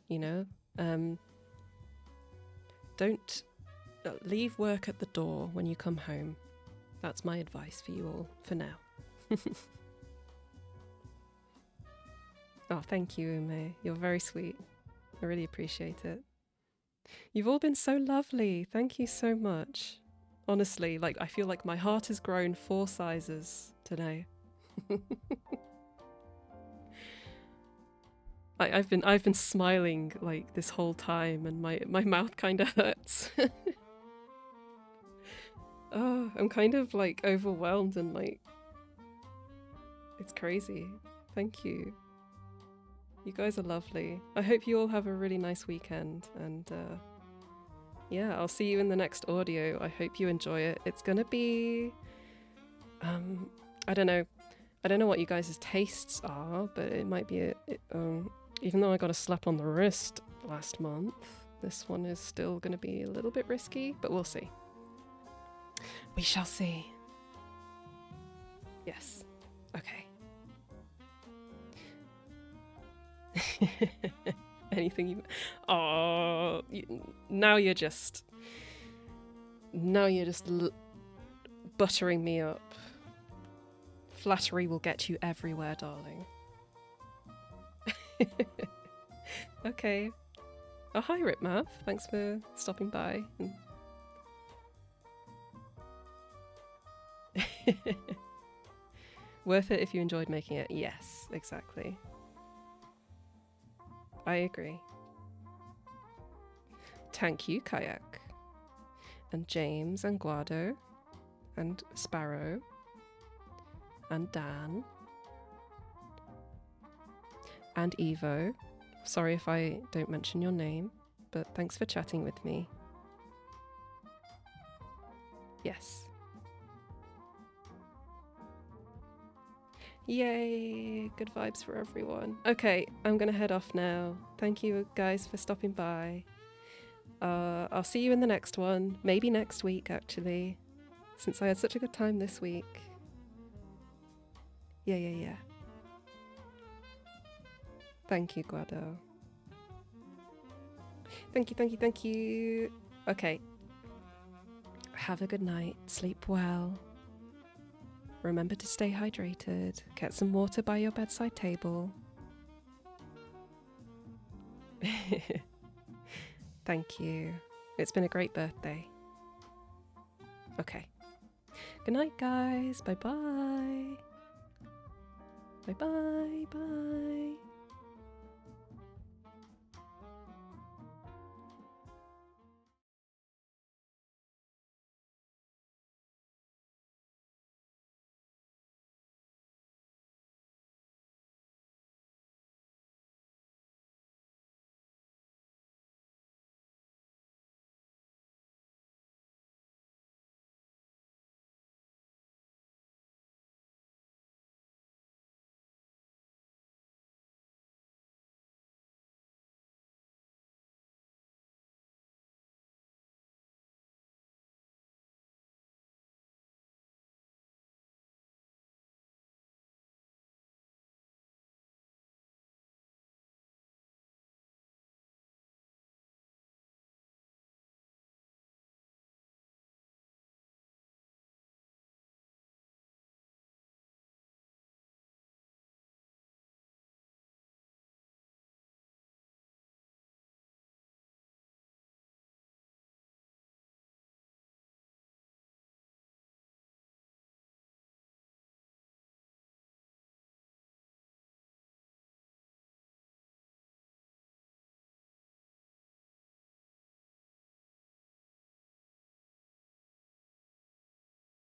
You know, don't leave work at the door when you come home. That's my advice for you all for now. Oh, thank you, Ume. You're very sweet. I really appreciate it. You've all been so lovely. Thank you so much. Honestly, like I feel like my heart has grown 4 sizes today. I've been smiling like this whole time, and my mouth kind of hurts. Oh, I'm kind of like overwhelmed and like it's crazy. Thank you. You guys are lovely. I hope you all have a really nice weekend, and yeah, I'll see you in the next audio. I hope you enjoy it. It's gonna be I don't know what you guys' tastes are, but it might be even though I got a slap on the wrist last month, this one is still gonna be a little bit risky, but we'll see. We shall see. Yes. Okay. Anything you... Oh, now you're just buttering me up. Flattery will get you everywhere, darling. Okay. Oh, hi, Ripmath. Thanks for stopping by. Worth it if you enjoyed making it. Yes, exactly. I agree. Thank you, Kayak. And James and Guado. And Sparrow. And Dan. And Evo. Sorry if I don't mention your name, but thanks for chatting with me. Yes. Yay! Good vibes for everyone. Okay, I'm gonna head off now. Thank you guys for stopping by. I'll see you in the next one. Maybe next week, actually. Since I had such a good time this week. Yeah. Thank you, Guado. Thank you. Okay. Have a good night. Sleep well. Remember to stay hydrated. Get some water by your bedside table. Thank you. It's been a great birthday. Okay. Good night, guys. Bye-bye. Bye-bye. Bye.